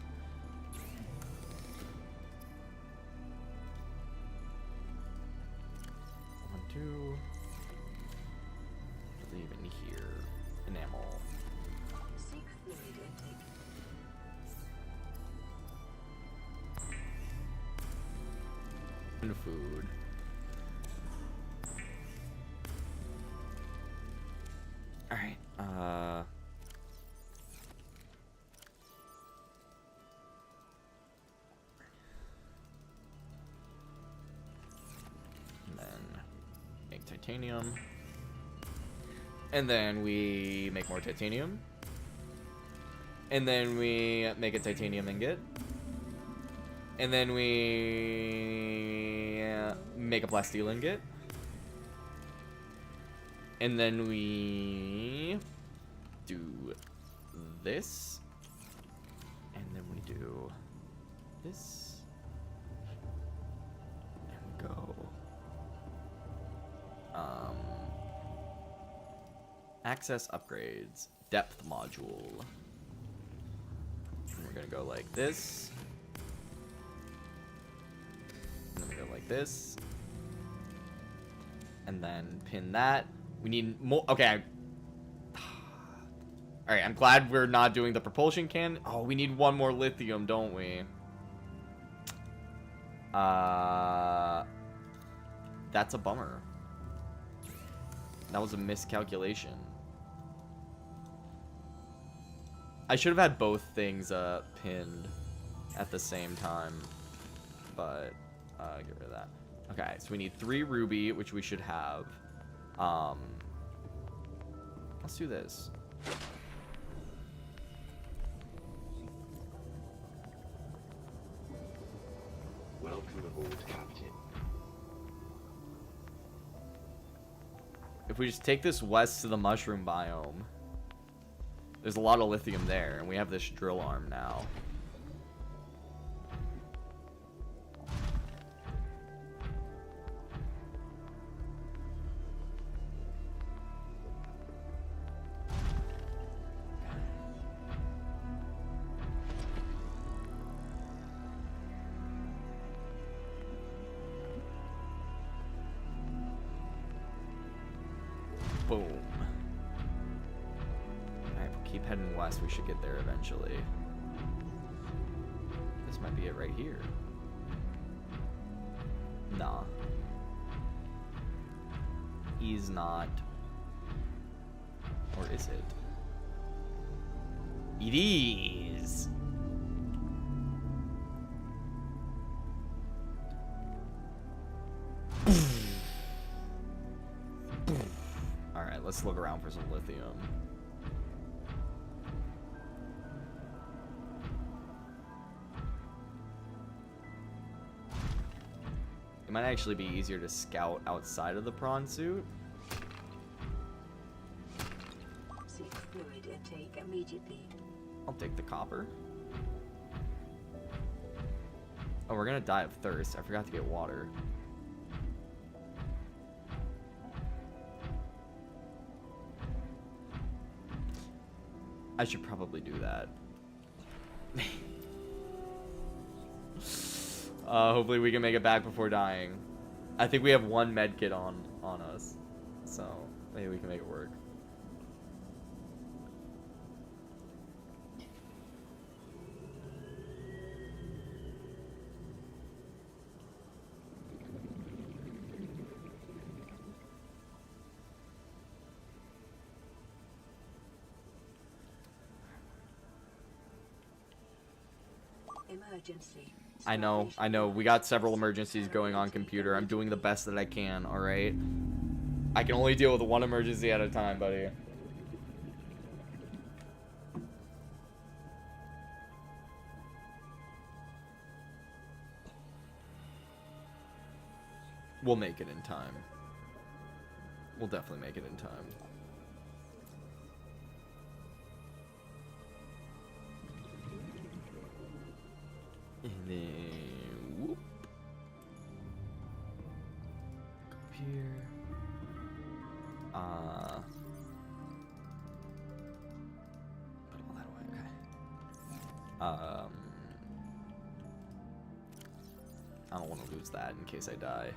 One, two. Even here, enamel. Seek fluid intake. And food. Alright, and then make titanium. And then we make more titanium. And then we make a titanium ingot. And then we make a plasteel ingot. And then we do this. And then we do this. And we go. Access upgrades. Depth module. And we're gonna go like this. And then we go like this. And then pin that. We need more. Okay. Alright, I'm glad we're not doing the propulsion can. Oh, we need one more lithium, don't we? That's a bummer. That was a miscalculation. I should have had both things pinned at the same time. But, get rid of that. Okay, so we need 3 ruby, which we should have. Let's do this. Welcome aboard, Captain. If we just take this west to the mushroom biome, there's a lot of lithium there, and we have this drill arm now. Boom. Alright, we'll keep heading west. We should get there eventually. This might be it right here. Nah. He's not. Or is it? It is! Alright, let's look around for some lithium. It might actually be easier to scout outside of the prawn suit. Seek fluid intake immediately. I'll take the copper. Oh, we're gonna die of thirst. I forgot to get water. I should probably do that. Hopefully we can make it back before dying. I think we have 1 med kit on us. So, maybe we can make it work. Emergency. I know. We got several emergencies going on, computer. I'm doing the best that I can, alright? I can only deal with 1 emergency at a time, buddy. We'll make it in time. We'll definitely make it in time. And then, whoop. Go up here. Put all that away, okay. I don't want to lose that in case I die.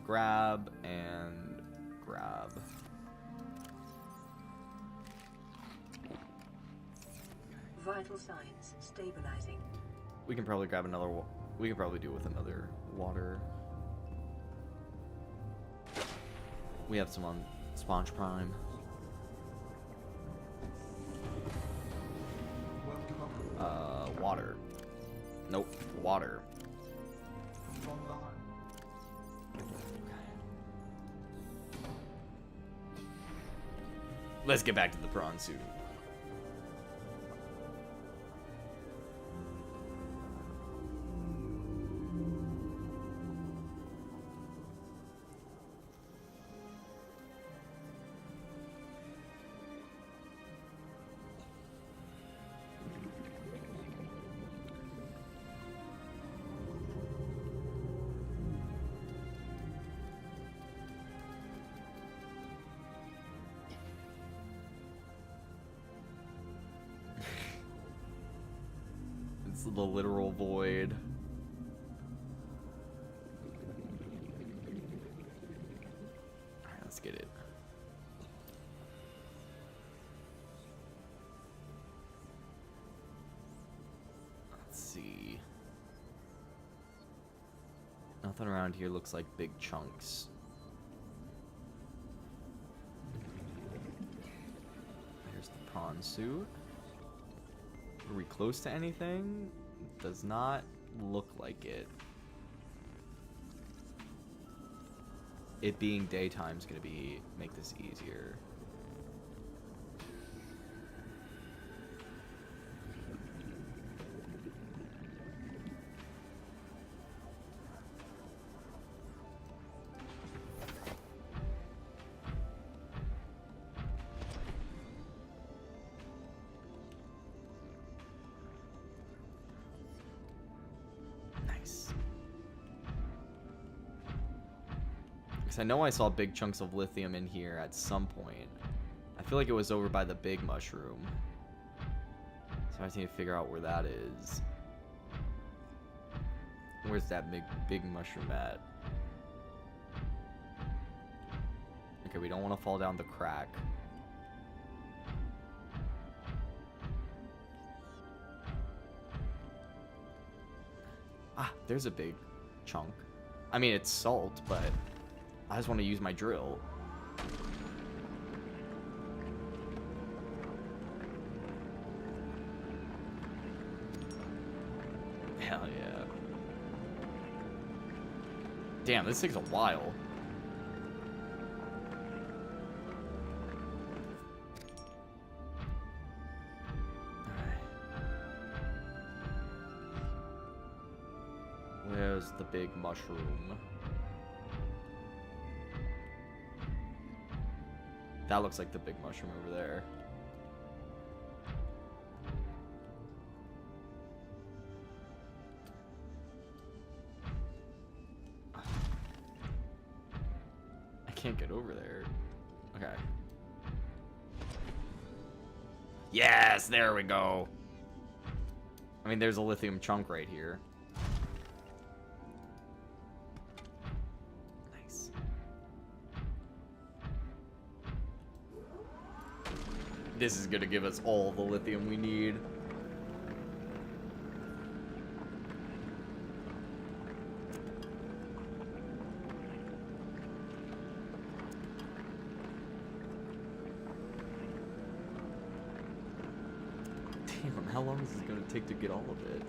Grab and grab. Vital signs stabilizing. We can probably grab another. We can probably do it with another water. We have some on. Sponge Prime. Welcome up. Water. Nope, water. From the home. Let's get back to the prawn suit. It's the literal void. Alright, let's get it. Let's see. Nothing around here looks like big chunks. Here's the prawn suit. Are we close to anything? Does not look like it. It being daytime is gonna make this easier. I know I saw big chunks of lithium in here at some point. I feel like it was over by the big mushroom. So I just need to figure out where that is. Where's that big mushroom at? Okay, we don't want to fall down the crack. Ah, there's a big chunk. I mean, it's salt, but I just want to use my drill. Hell yeah. Damn, this takes a while. Where's the big mushroom? That looks like the big mushroom over there. I can't get over there. Okay. Yes, there we go. I mean, there's a lithium chunk right here. This is gonna give us all the lithium we need. Damn, how long is this gonna take to get all of it?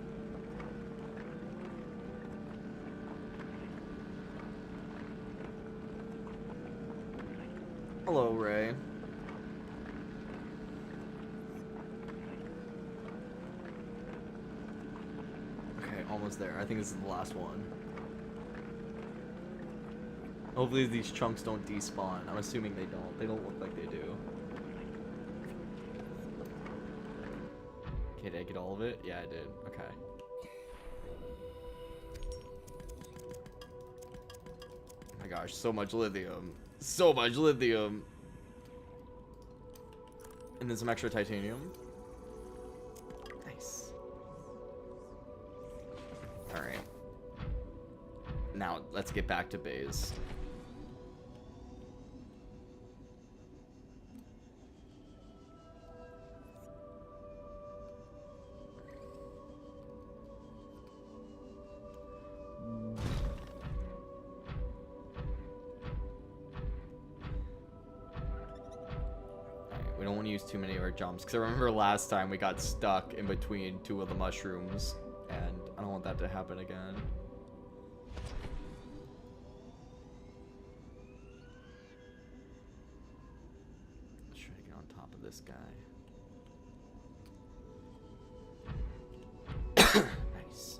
Hello, Ray. Almost there. I think this is the last one. Hopefully these chunks don't despawn. I'm assuming they don't. They don't look like they do. Okay, did I get all of it? Yeah, I did. Okay. Oh my gosh, so much lithium. So much lithium. And then some extra titanium. Nice. Alright. Now, let's get back to base. We don't want to use too many of our jumps, because I remember last time we got stuck in between 2 of the mushrooms, and I don't want that to happen again. Let's try to get on top of this guy. Nice.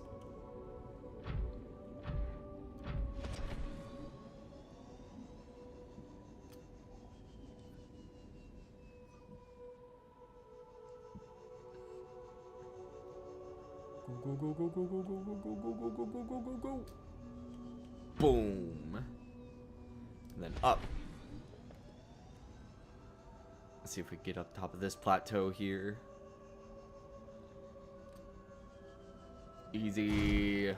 Go, go, go, go, go, go, go, go, go, go, go, go, go, go, go. Boom. And then up. Let's see if we get up top of this plateau here. Easy.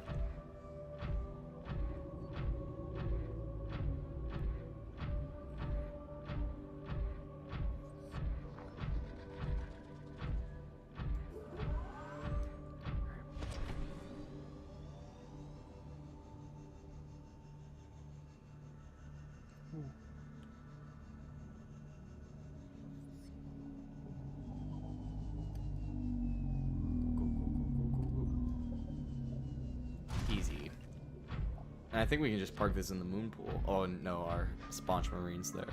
Easy. And I think we can just park this in the moon pool. Oh no, our sponge marine's there.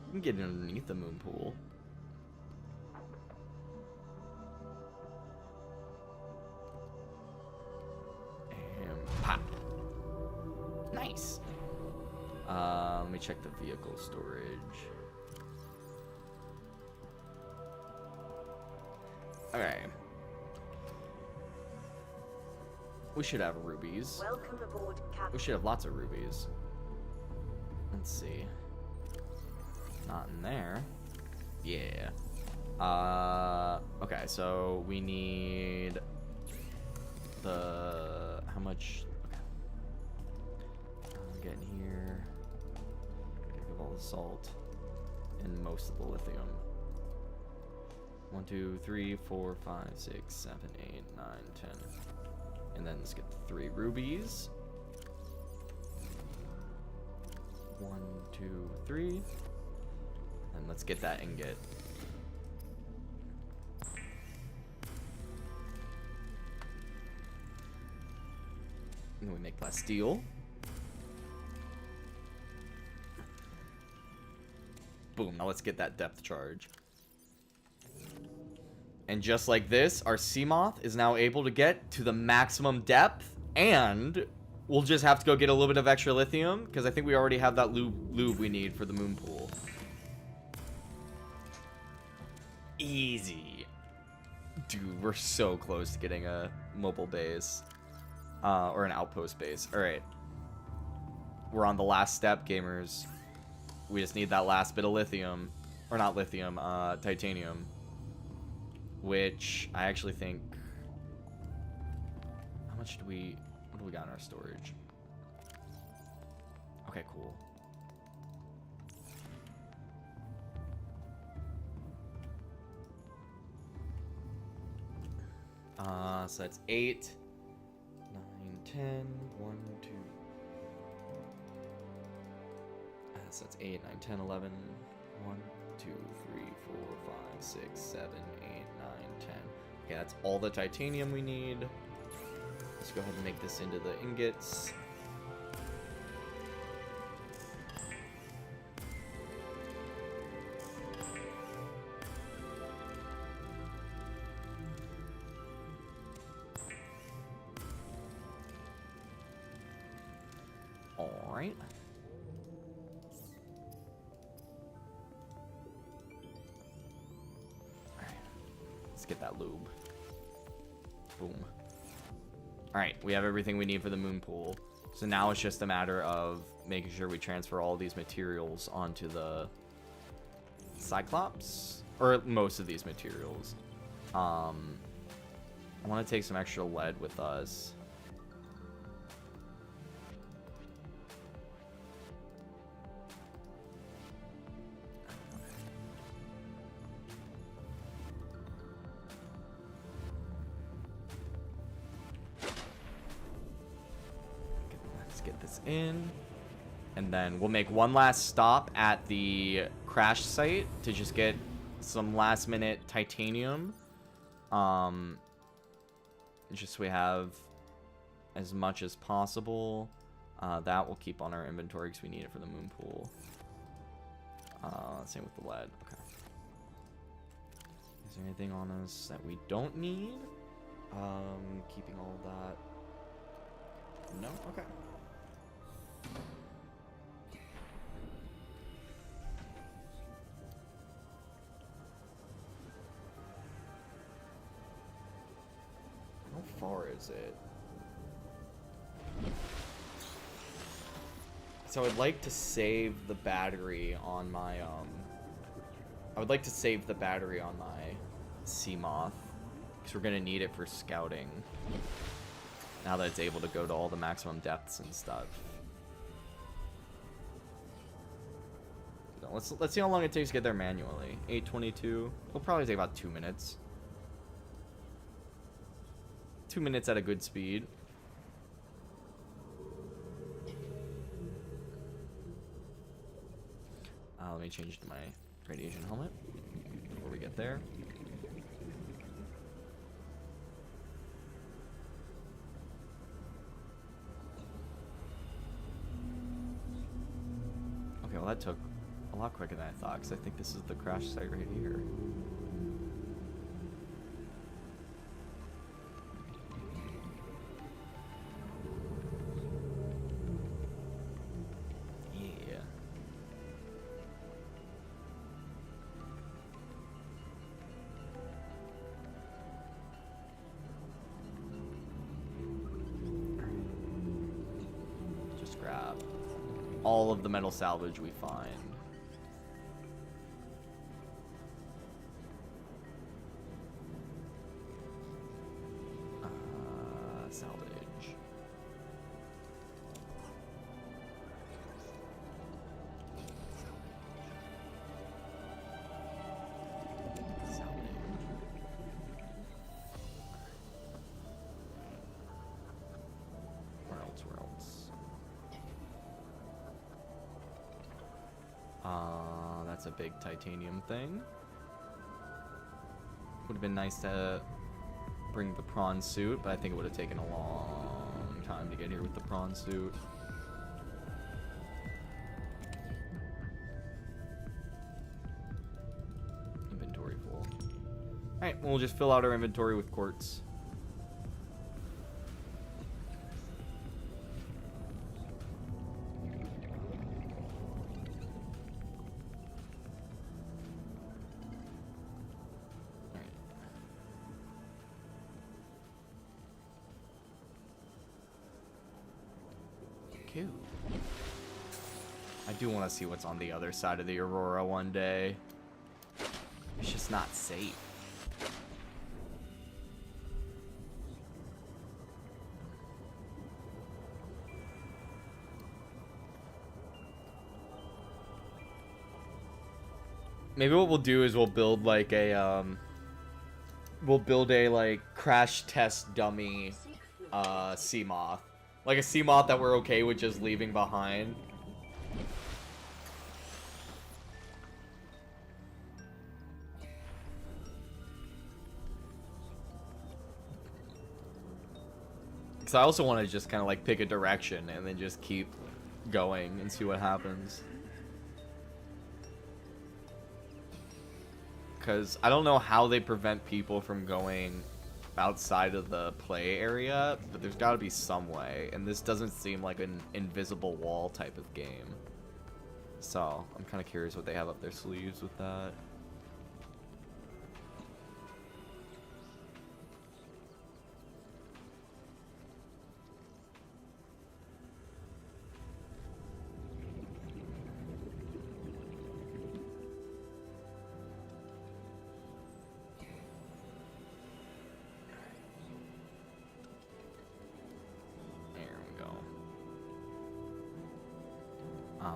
We can get underneath the moon pool. And pop. Nice. Let me check the vehicle storage. Okay. We should have rubies. Welcome aboard, Captain. We should have lots of rubies. Let's see. Not in there. Yeah. Okay, so we need the... How much... Okay. Get in here. Give all the salt. And most of the lithium. 1, 2, 3, 4, 5, 6, 7, 8, 9, 10. And then let's get 3 rubies. 1, 2, 3. And let's get that ingot. And then we make plasteel. Boom, now let's get that depth charge. And just like this, our Seamoth is now able to get to the maximum depth, and we'll just have to go get a little bit of extra lithium, because I think we already have that lube we need for the moon pool. Easy. Dude, we're so close to getting a mobile base. Or an outpost base. Alright. We're on the last step, gamers. We just need that last bit of lithium. Or not lithium, titanium. Which I actually think... How much do we... What do we got in our storage? Okay, cool. So that's 8, 9, 10, 1, 2. So that's 8, 9, 10, 11, 1, 2, 3, 4, 5, 6, 7, 8, 9, 10. Okay, that's all the titanium we need. Let's go ahead and make this into the ingots. Alright. Let's get that lube. Boom. Alright, we have everything we need for the moon pool. So now it's just a matter of making sure we transfer all these materials onto the Cyclops. Or most of these materials. I want to take some extra lead with us. Let's get this in. And then we'll make one last stop at the crash site to just get some last minute titanium. Just so we have as much as possible. That we'll keep on our inventory because we need it for the moon pool. Same with the lead. Okay. Is there anything on us that we don't need? Keeping all of that. No? Okay. How far is it? So I'd like to save the battery on my, I would like to save the battery on my Seamoth, because we're going to need it for scouting, now that it's able to go to all the maximum depths and stuff. So let's see how long it takes to get there manually. 8:22. It'll probably take about 2 minutes. 2 minutes at a good speed. Let me change to my radiation helmet before we get there. Okay, well that took a lot quicker than I thought, because I think this is the crash site right here. All of the metal salvage we find. Salvage. Where else? Where else? That's a big titanium thing. Would have been nice to bring the prawn suit, but I think it would have taken a long time to get here with the prawn suit. Inventory full. Alright, we'll just fill out our inventory with quartz. I do want to see what's on the other side of the Aurora one day. It's just not safe. Maybe what we'll do is we'll build like a like crash test dummy Seamoth. Like a Seamoth that we're okay with just leaving behind. Because I also want to just kind of like pick a direction and then just keep going and see what happens. Because I don't know how they prevent people from going outside of the play area, but there's got to be some way, and this doesn't seem like an invisible wall type of game. So I'm kind of curious what they have up their sleeves with that.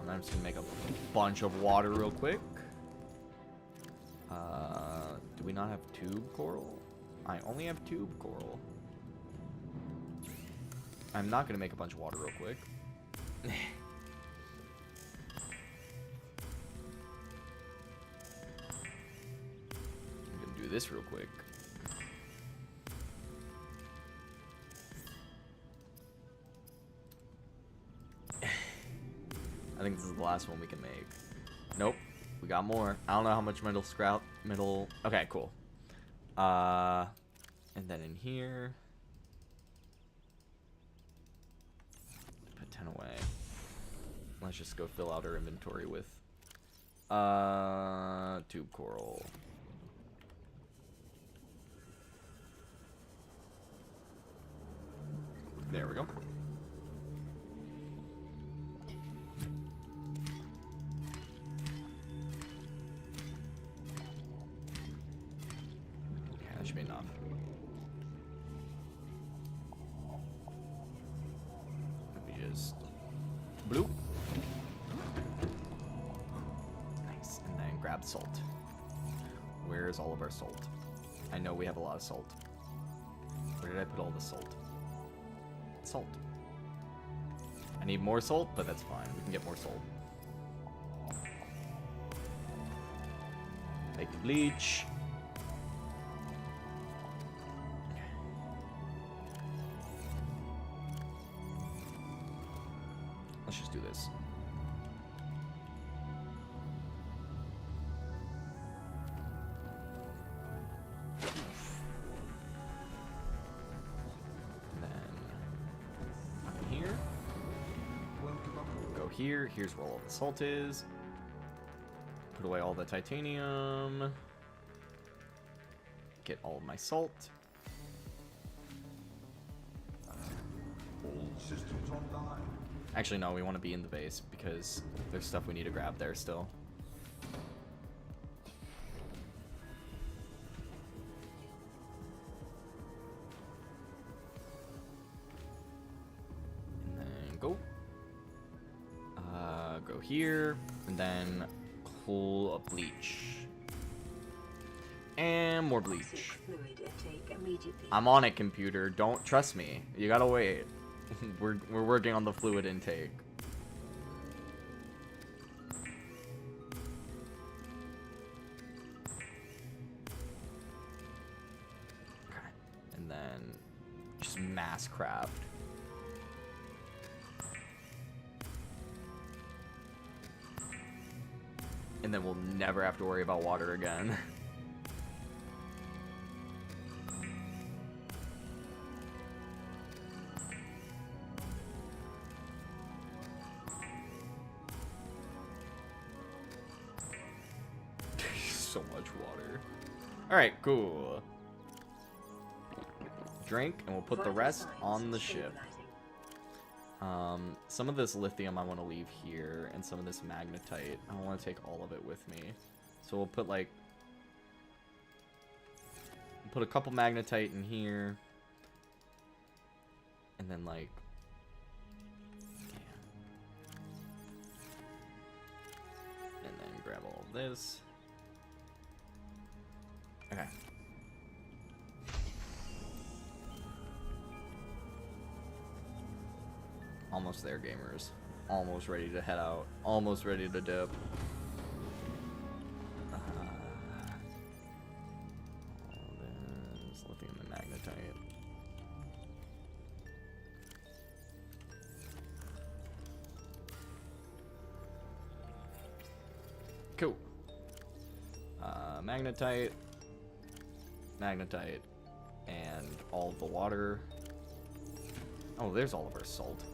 I'm just gonna make a bunch of water real quick. Do we not have tube coral? I only have tube coral. I'm not gonna make a bunch of water real quick. this real quick. I think this is the last one we can make. Nope. We got more. I don't know how much metal. Okay, cool. And then in here, put 10 away. Let's just go fill out our inventory with tube coral. There we go. Okay, that should be enough. Let me just bloop. Nice, and then grab salt. Where's all of our salt? I know we have a lot of salt. Where did I put all the salt? Salt. I need more salt, but that's fine. We can get more salt. Make bleach. Let's just do this. Here. Here's where all the salt is. Put away all the titanium. Get all of my salt. All systems online. Actually, no, we want to be in the base because there's stuff we need to grab there still. And then go. Go here, and then pull a bleach. And more bleach. Fluid intake immediately. I'm on it, computer. Don't trust me. You gotta wait. We're working on the fluid intake. Okay. And then just mass craft. And then we'll never have to worry about water again. So much water. Alright, cool. Drink, and we'll put the rest on the ship. Some of this lithium I want to leave here, and some of this magnetite. I don't want to take all of it with me. So we'll put like... Put a couple magnetite in here. And then like... Yeah. And then grab all of this. Okay. Almost there, gamers. Almost ready to head out. Almost ready to dip. All this lithium and magnetite. Cool. Magnetite. Magnetite. And all of the water. Oh, there's all of our salt.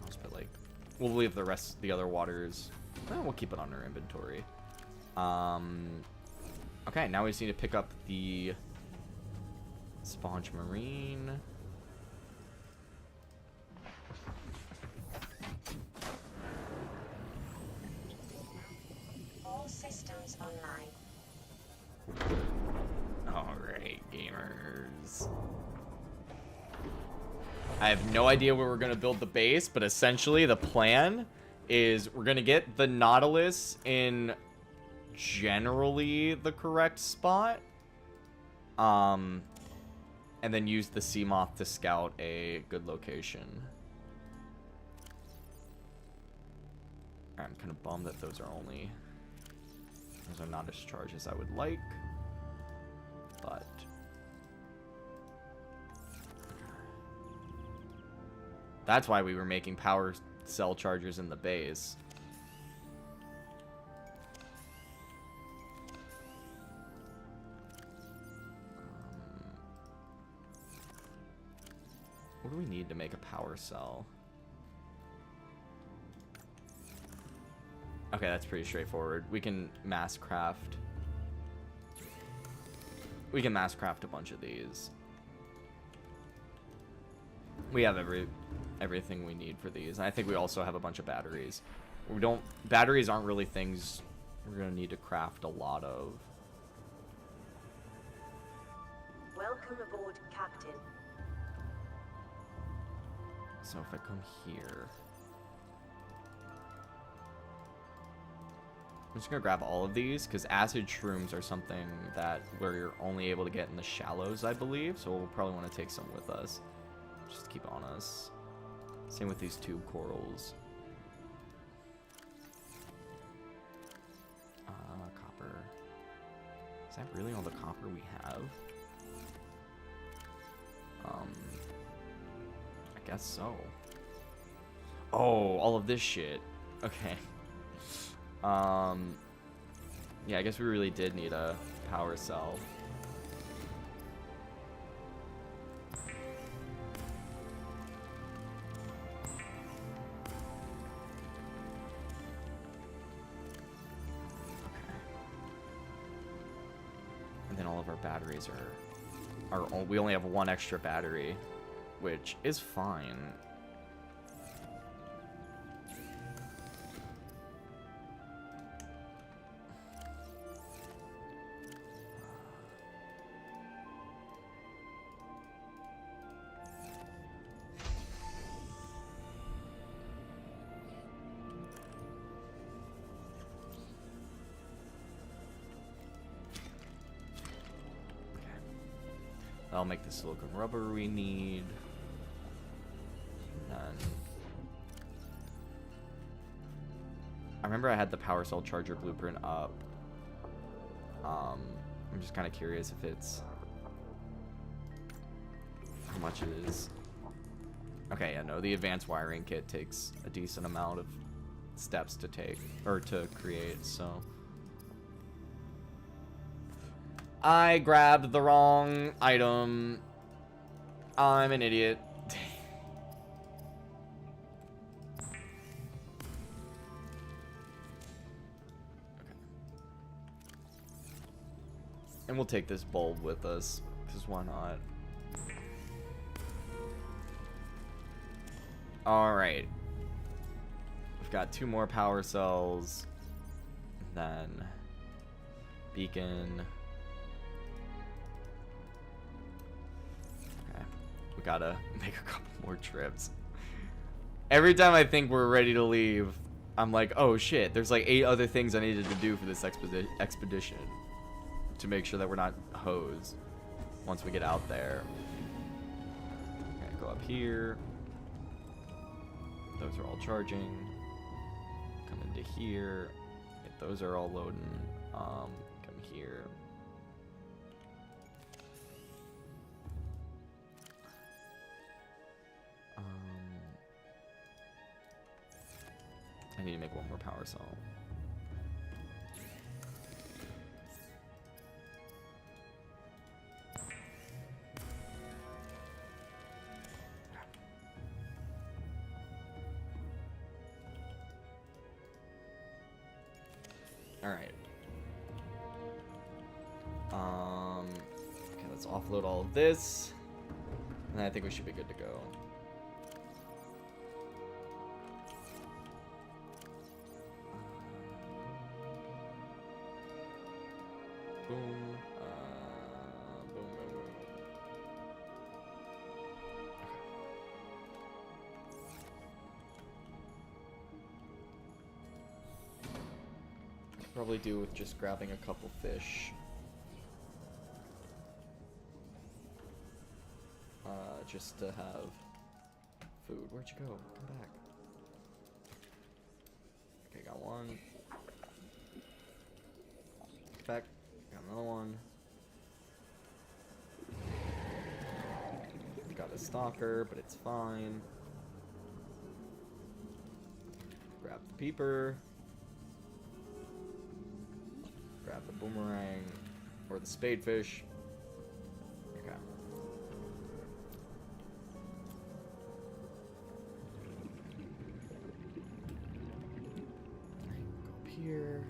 I'll just put like, we'll leave the rest, the other waters. We'll keep it on our inventory. Okay, now we just need to pick up the sponge marine. All systems online. Alright, gamers. I have no idea where we're going to build the base, but essentially the plan is we're going to get the Nautilus in generally the correct spot. And then use the Sea Moth to scout a good location. I'm kind of bummed that those are not as charged as I would like, but that's why we were making power cell chargers in the base. What do we need to make a power cell? Okay, that's pretty straightforward. We can mass craft. We can mass craft a bunch of these. We have everything we need for these. And I think we also have a bunch of batteries. Batteries aren't really things we're gonna need to craft a lot of. Welcome aboard, Captain. So if I come here, I'm just gonna grab all of these because acid shrooms are something that we're only able to get in the shallows, I believe. So we'll probably want to take some with us, just to keep on us. Same with these tube corals. Copper. Is that really all the copper we have? I guess so. Oh, all of this shit. Okay. Yeah, I guess we really did need a power cell. And then all of our batteries we only have one extra battery, which is fine. I'll make the silicone rubber we need. And then I remember I had the power cell charger blueprint up. I'm just kind of curious if it's how much it is. Okay, yeah, no, the advanced wiring kit takes a decent amount of steps to take or to create, so I grabbed the wrong item. I'm an idiot. Okay. And we'll take this bulb with us, because why not? Alright. We've got 2 more power cells. Then beacon. We gotta make a couple more trips. Every time I think we're ready to leave, I'm like, oh shit, there's like 8 other things I needed to do for this expedition to make sure that we're not hosed once we get out there. Okay, go up here. Those are all charging. Come into here. Okay, those are all loading. Come here. I need to make 1 more power cell. Alright. Okay, let's offload all of this. And I think we should be good to go. Boom. Boom, boom, boom. Could probably do with just grabbing a couple fish. Just to have food. Where'd you go? Come back. Okay, got one. Perfect. Got another one. Got a stalker, but it's fine. Grab the peeper. Grab the boomerang. Or the spadefish. Okay. Go up here.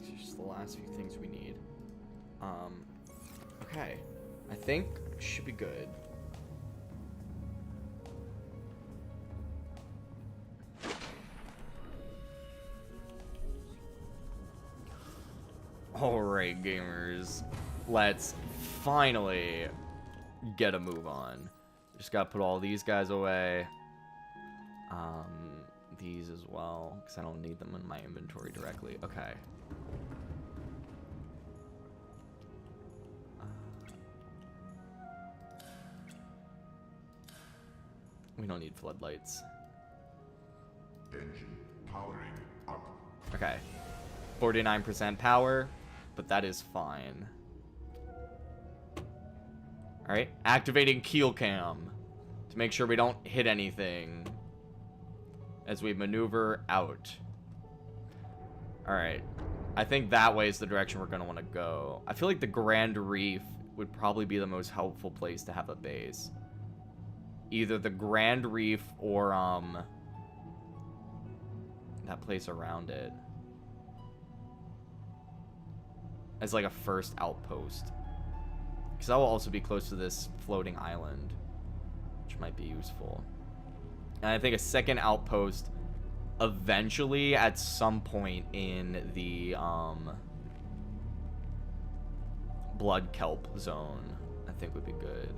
These are just the last few things we need. Okay. I think should be good. Alright, gamers. Let's finally get a move on. Just gotta put all these guys away. These as well, because I don't need them in my inventory directly. Okay. We don't need floodlights. Engine powering up. Okay. 49% power, but that is fine. Alright, activating keel cam to make sure we don't hit anything as we maneuver out. Alright, I think that way is the direction we're going to want to go. I feel like the Grand Reef would probably be the most helpful place to have a base. Either the Grand Reef or that place around it as like a first outpost, because that will also be close to this floating island, which might be useful. And I think a second outpost eventually at some point in the blood kelp zone, I think would be good.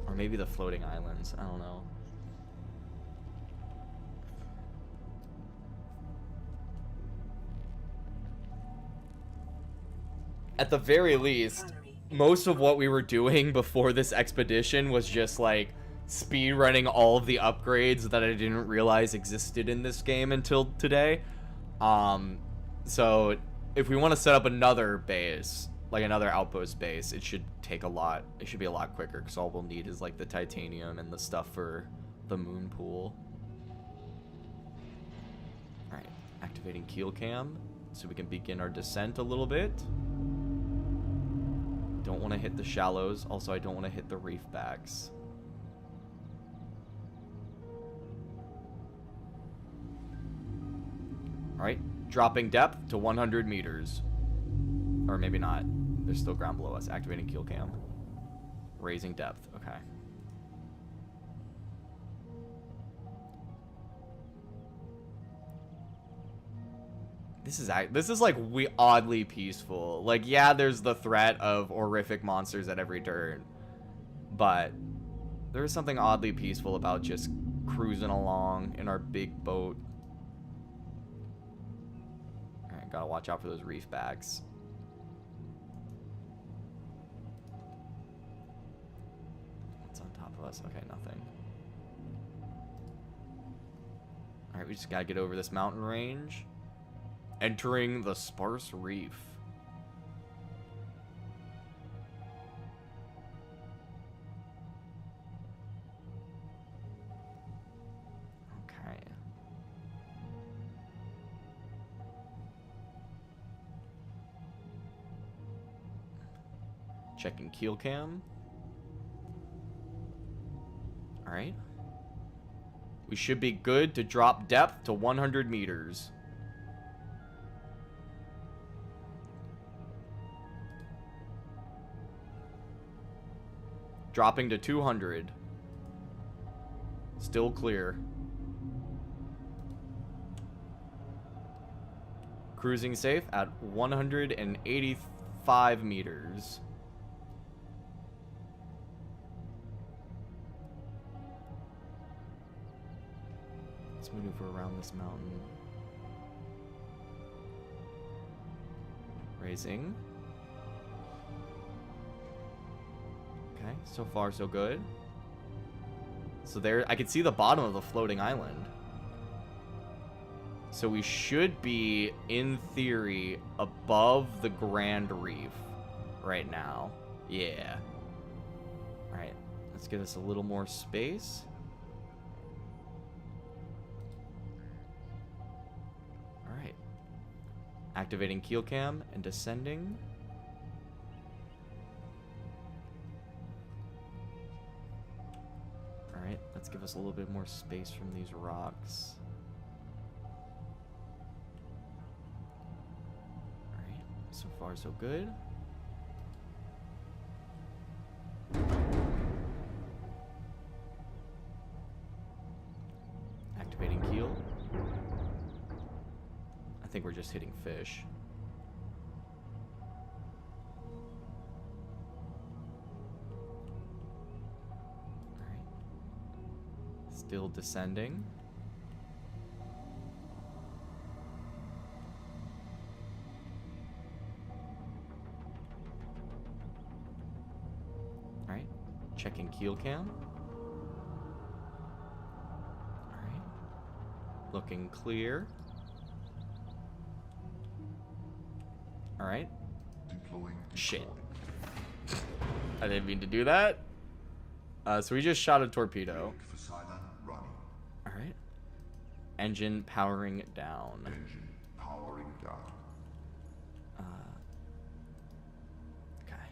Or maybe the floating islands, I don't know. At the very least, most of what we were doing before this expedition was just like speed running all of the upgrades that I didn't realize existed in this game until today. So if we want to set up another base, like another outpost base, it should take a lot. It should be a lot quicker because all we'll need is like the titanium and the stuff for the moon pool. All right, activating keel cam so we can begin our descent a little bit. Don't want to hit the shallows. Also, I don't want to hit the reef backs. Alright, dropping depth to 100 meters. Or maybe not. There's still ground below us. Activating keel cam. Raising depth. Okay. This is like oddly peaceful. Like, yeah, there's the threat of horrific monsters at every turn, but there is something oddly peaceful about just cruising along in our big boat. All right, gotta watch out for those reef backs. What's on top of us? Okay, nothing. All right, we just gotta get over this mountain range. Entering the sparse reef. Okay. Checking keel cam. All right. We should be good to drop depth to 100 meters. Dropping to 200. Still clear. Cruising safe at 185 meters. Let's maneuver around this mountain. Raising. Okay, so far so good. So there, I can see the bottom of the floating island. So we should be, in theory, above the Grand Reef right now. Yeah. Alright, let's get us a little more space. Alright. Activating keel cam and descending. Alright, let's give us a little bit more space from these rocks. Alright, so far so good. Activating keel. I think we're just hitting fish. Still descending. Alright. Checking keel cam. Alright. Looking clear. Alright. Shit. I didn't mean to do that. So we just shot a torpedo. Alright. Engine powering down. Engine powering down. Okay.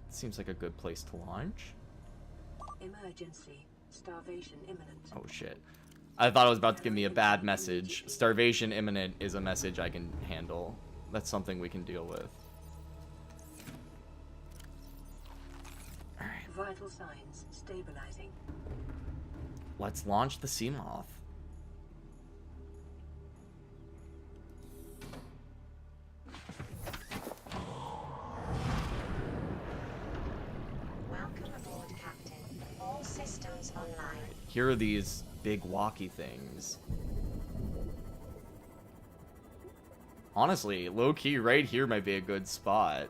Seems like a good place to launch. Emergency. Starvation imminent. Oh shit. I thought it was about to give me a bad message. Starvation imminent is a message I can handle. That's something we can deal with. Alright. Vital signs stabilizing. Let's launch the Seamoth. Welcome aboard, Captain. All systems online. Here are these big walkie things. Honestly, low-key right here might be a good spot.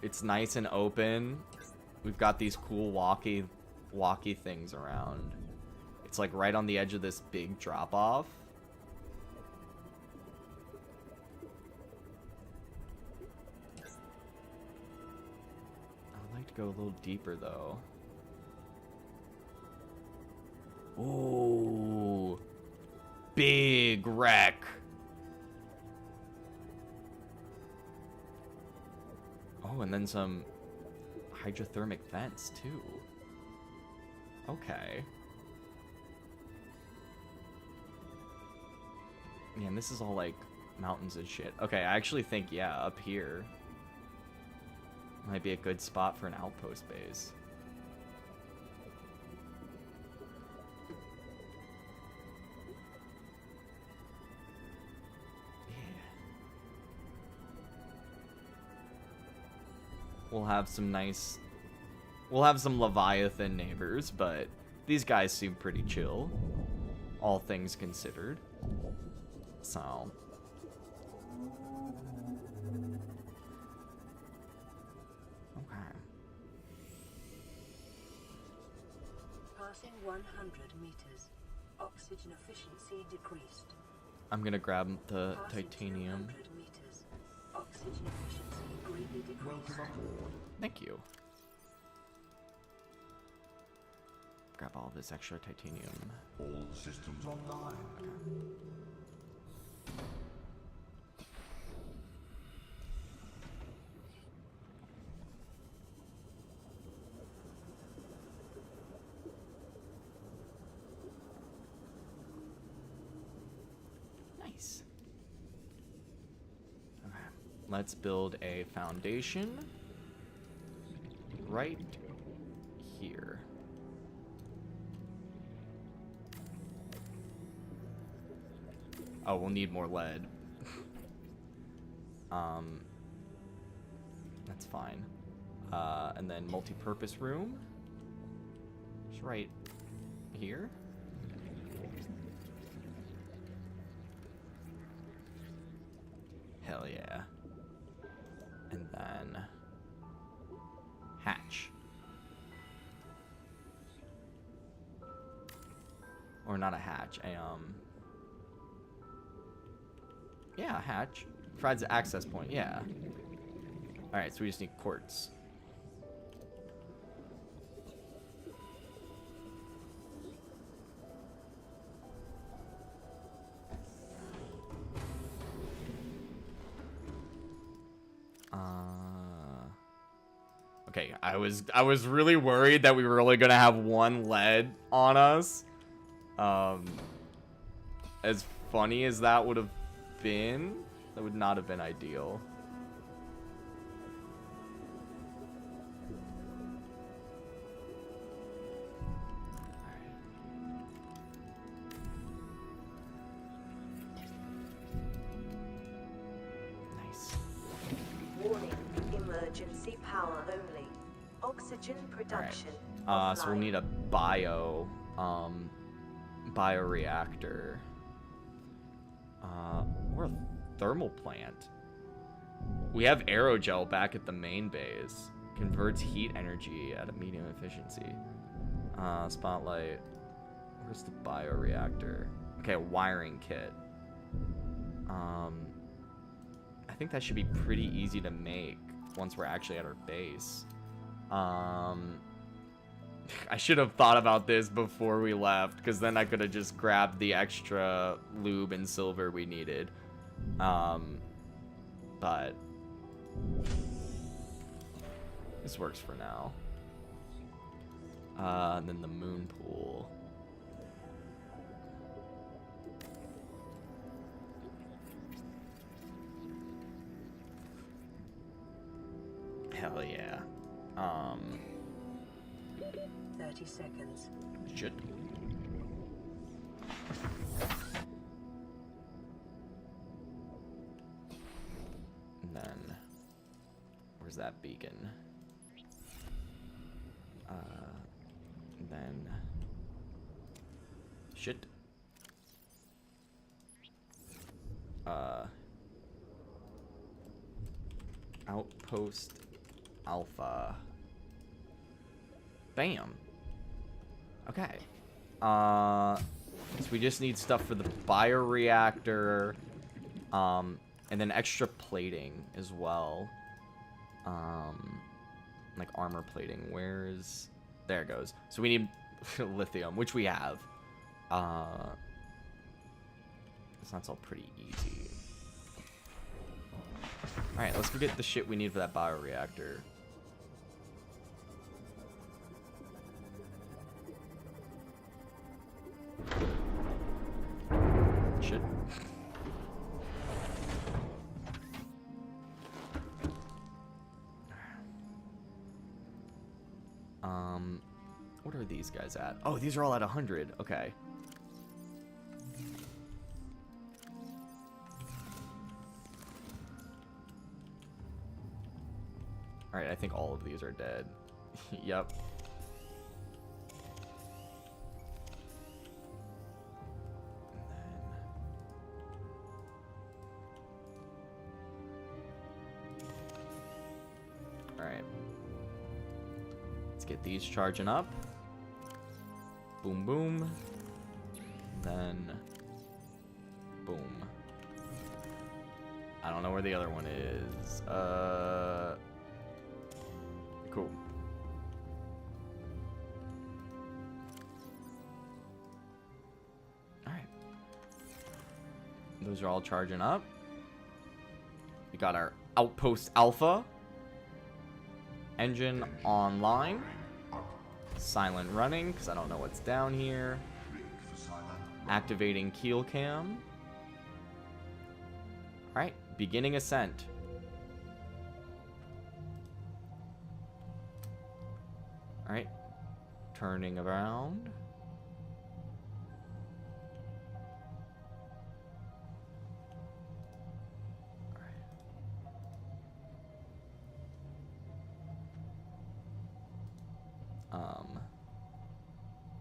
It's nice and open. We've got these cool walkie things around. It's like right on the edge of this big drop-off. I'd like to go a little deeper though. Ooh. Big wreck. Oh, and then some hydrothermic vents too. Okay. Man, this is all like mountains and shit. Okay, I actually think, yeah, up here might be a good spot for an outpost base. We'll have some nice... We'll have some Leviathan neighbors, but these guys seem pretty chill. All things considered. So... Okay. Passing 100 meters. Oxygen efficiency decreased. I'm gonna grab the Passing titanium. 200 meters. Oxygen efficiency greatly decreased. Thank you. Grab all this extra titanium. All systems online. Nice. Okay. Let's build a foundation right here. Oh, we'll need more lead. That's fine. And then multi-purpose room. Just right here. Hell yeah. And then hatch. Or not a hatch, yeah, a hatch. Provides an access point, yeah. Alright, so we just need quartz. Okay, I was really worried that we were only gonna have one lead on us. As funny as that would have been, that would not have been ideal. Nice. Warning, emergency power only. Oxygen production. So we'll need a bioreactor. Or a thermal plant. We have aerogel back at the main base. Converts heat energy at a medium efficiency. Spotlight. Where's the bioreactor? Okay, a wiring kit. I think that should be pretty easy to make once we're actually at our base. I should have thought about this before we left, because then I could have just grabbed the extra lube and silver we needed. But this works for now. And then the moon pool. Hell yeah. 30 seconds. Shit. And then, where's that beacon? Then, shit. Outpost Alpha. Bam. Okay. So we just need stuff for the bioreactor, and then extra plating as well. Like armor plating. Where's... There it goes. So we need lithium, which we have. That's all pretty easy. Alright, let's go get the shit we need for that bioreactor. Shit. What are these guys at? Oh, these are all at 100. Okay. Alright, I think all of these are dead. Yep. Alright. Let's get these charging up. Boom, boom. Then... boom. I don't know where the other one is. Cool. Alright. Those are all charging up. We got our Outpost Alpha. Engine online. Silent running, because I don't know what's down here. Activating keel cam. Alright, beginning ascent. Alright, turning around.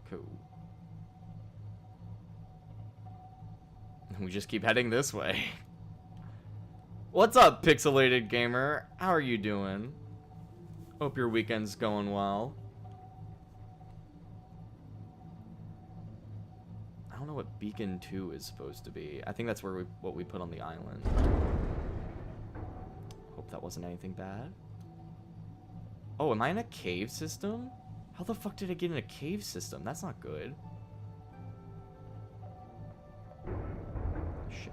Cool. We just keep heading this way. What's up, pixelated gamer? How are you doing? Hope your weekend's going well. I don't know what Beacon 2 is supposed to be. I think that's where what we put on the island. Hope that wasn't anything bad. Oh, am I in a cave system? How the fuck did I get in a cave system? That's not good. Shit.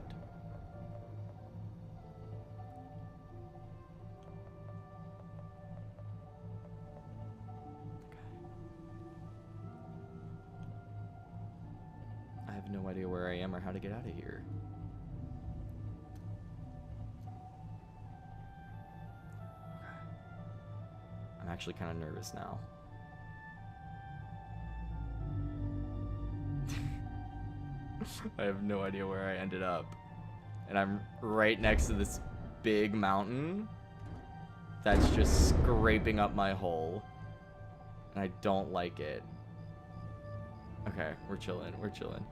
I have no idea where I am or how to get out of here. I'm actually kind of nervous now. I have no idea where I ended up. And I'm right next to this big mountain that's just scraping up my hole. And I don't like it. Okay, we're chilling. We're chilling.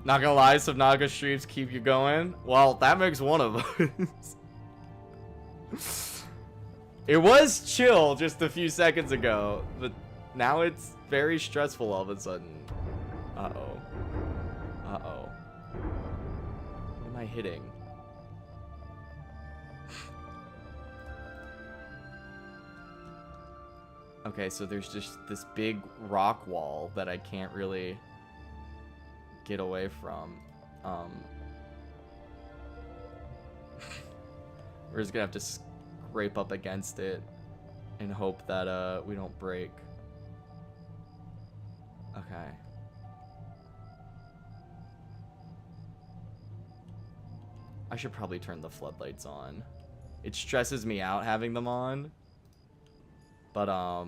Not gonna lie, Subnaga streams keep you going. Well, that makes one of us. It was chill just a few seconds ago, but now it's very stressful all of a sudden. Uh-oh. Uh-oh. What am I hitting? Okay, so there's just this big rock wall that I can't really get away from. We're just gonna have to scrape up against it and hope that we don't break. Okay. I should probably turn the floodlights on. It stresses me out having them on. But I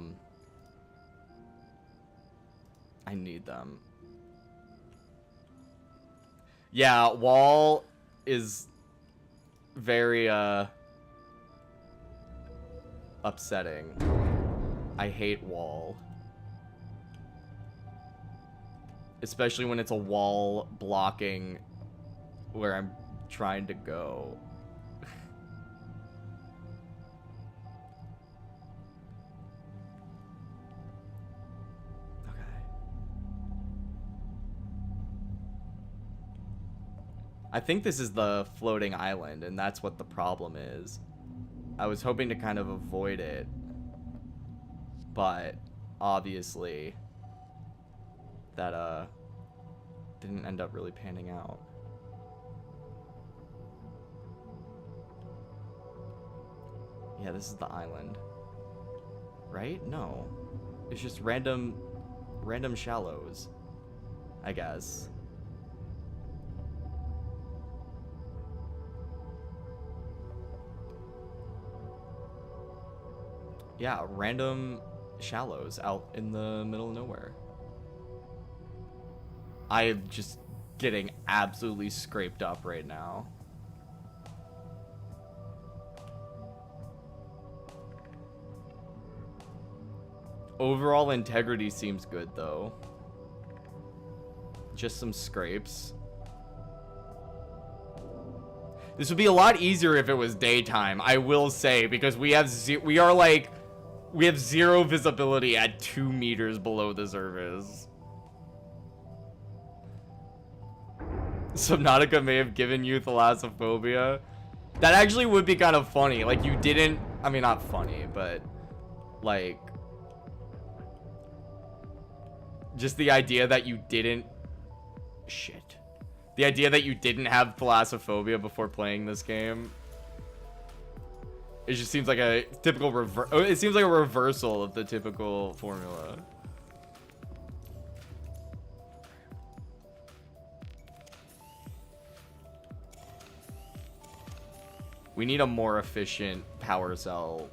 need them. Yeah, wall is very upsetting. I hate wall. Especially when it's a wall blocking where I'm trying to go. I think this is the floating island, and that's what the problem is. I was hoping to kind of avoid it, but obviously that didn't end up really panning out. Yeah, this is the island. Right? No. It's just random shallows, I guess. Yeah, random shallows out in the middle of nowhere. I am just getting absolutely scraped up right now. Overall integrity seems good though. Just some scrapes. This would be a lot easier if it was daytime, I will say, because we have we have zero visibility at 2 meters below the surface. Subnautica may have given you thalassophobia. That actually would be kind of funny. Like, you didn't... I mean, not funny, but... Like... Just the idea that you didn't... Shit. The idea that you didn't have thalassophobia before playing this game... It just seems like a typical it seems like a reversal of the typical formula. We need a more efficient power cell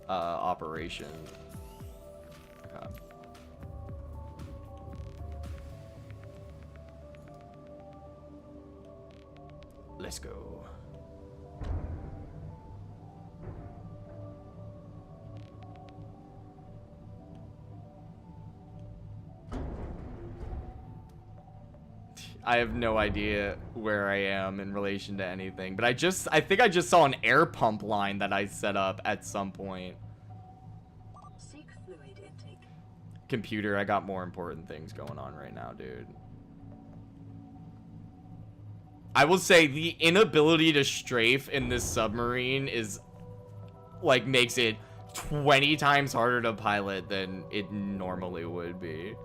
operation. Okay. Let's go. I have no idea where I am in relation to anything, but I think I just saw an air pump line that I set up at some point. computer. I got more important things going on right now, dude. I will say the inability to strafe in this submarine is like makes it 20 times harder to pilot than it normally would be.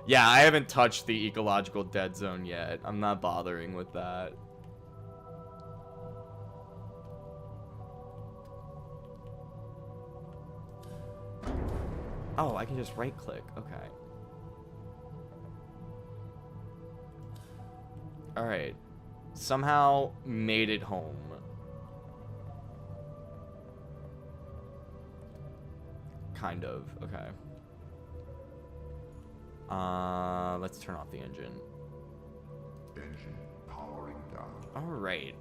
Yeah, I haven't touched the ecological dead zone yet. I'm not bothering with that. Oh, I can just right click. Okay. Alright. Somehow made it home. Kind of. Okay. Let's turn off the engine. Engine powering down. Alright.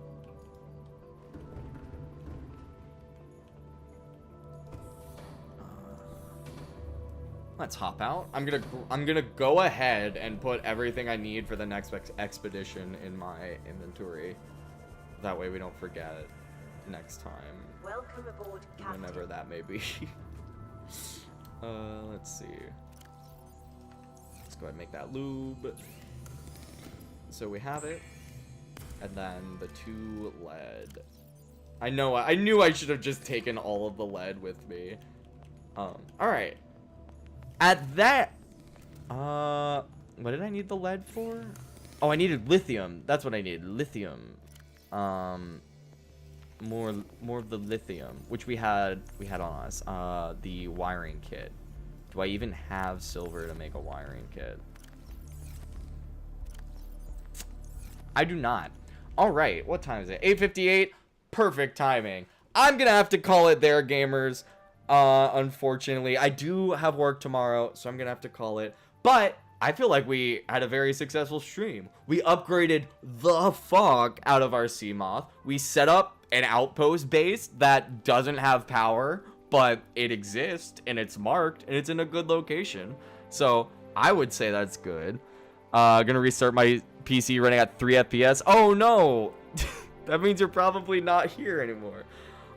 Let's hop out. I'm gonna go ahead and put everything I need for the next expedition in my inventory. That way we don't forget next time. Welcome aboard, Captain. Whenever that may be. Let's see. Let's go ahead and make that lube. So we have it. And then the 2 lead. I knew I should have just taken all of the lead with me. Alright. At that, what did I need the lead for? Oh, I needed lithium. That's what I needed. Lithium. More of the lithium, which we had on us. The wiring kit. Do I even have silver to make a wiring kit? I do not. All right, what time is it? 8:58. Perfect timing. I'm gonna have to call it there, gamers. Unfortunately, I do have work tomorrow, so I'm gonna have to call it. But I feel like we had a very successful stream. We upgraded the fuck out of our Seamoth. We set up an outpost base that doesn't have power, but it exists and it's marked and it's in a good location. So I would say that's good. Gonna restart my PC running at 3 FPS. Oh no, that means you're probably not here anymore.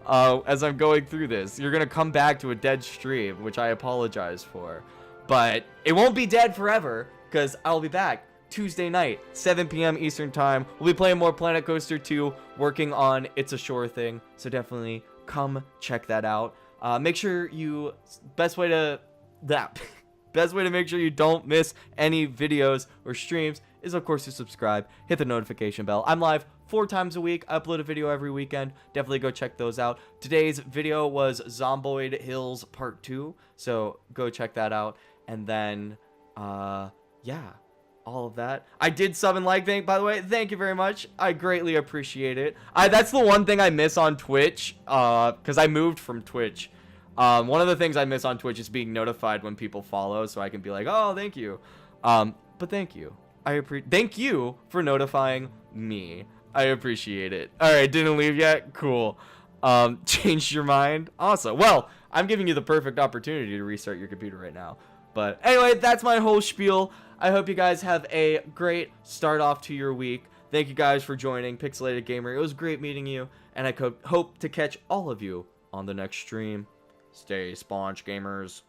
As I'm going through this, you're gonna come back to a dead stream, which I apologize for, but it won't be dead forever because I'll be back Tuesday night, 7 p.m. Eastern time. We'll be playing more Planet Coaster 2, working on It's a Shore Thing, so definitely come check that out. Make sure you best way to make sure you don't miss any videos or streams is of course to subscribe, hit the notification bell. I'm live 4 times a week. I upload a video every weekend. Definitely go check those out. Today's video was Zomboid Hills Part 2, so go check that out. And then, yeah, all of that. I did sub and like, by the way. Thank you very much. I greatly appreciate it. That's the one thing I miss on Twitch, because I moved from Twitch. One of the things I miss on Twitch is being notified when people follow, so I can be like, oh, thank you. But thank you. Thank you for notifying me. I appreciate it. All right, didn't leave yet? Cool. Changed your mind? Awesome. Well, I'm giving you the perfect opportunity to restart your computer right now. But anyway, that's my whole spiel. I hope you guys have a great start off to your week. Thank you guys for joining Pixelated Gamer. It was great meeting you, and I hope to catch all of you on the next stream. Stay sponge, gamers.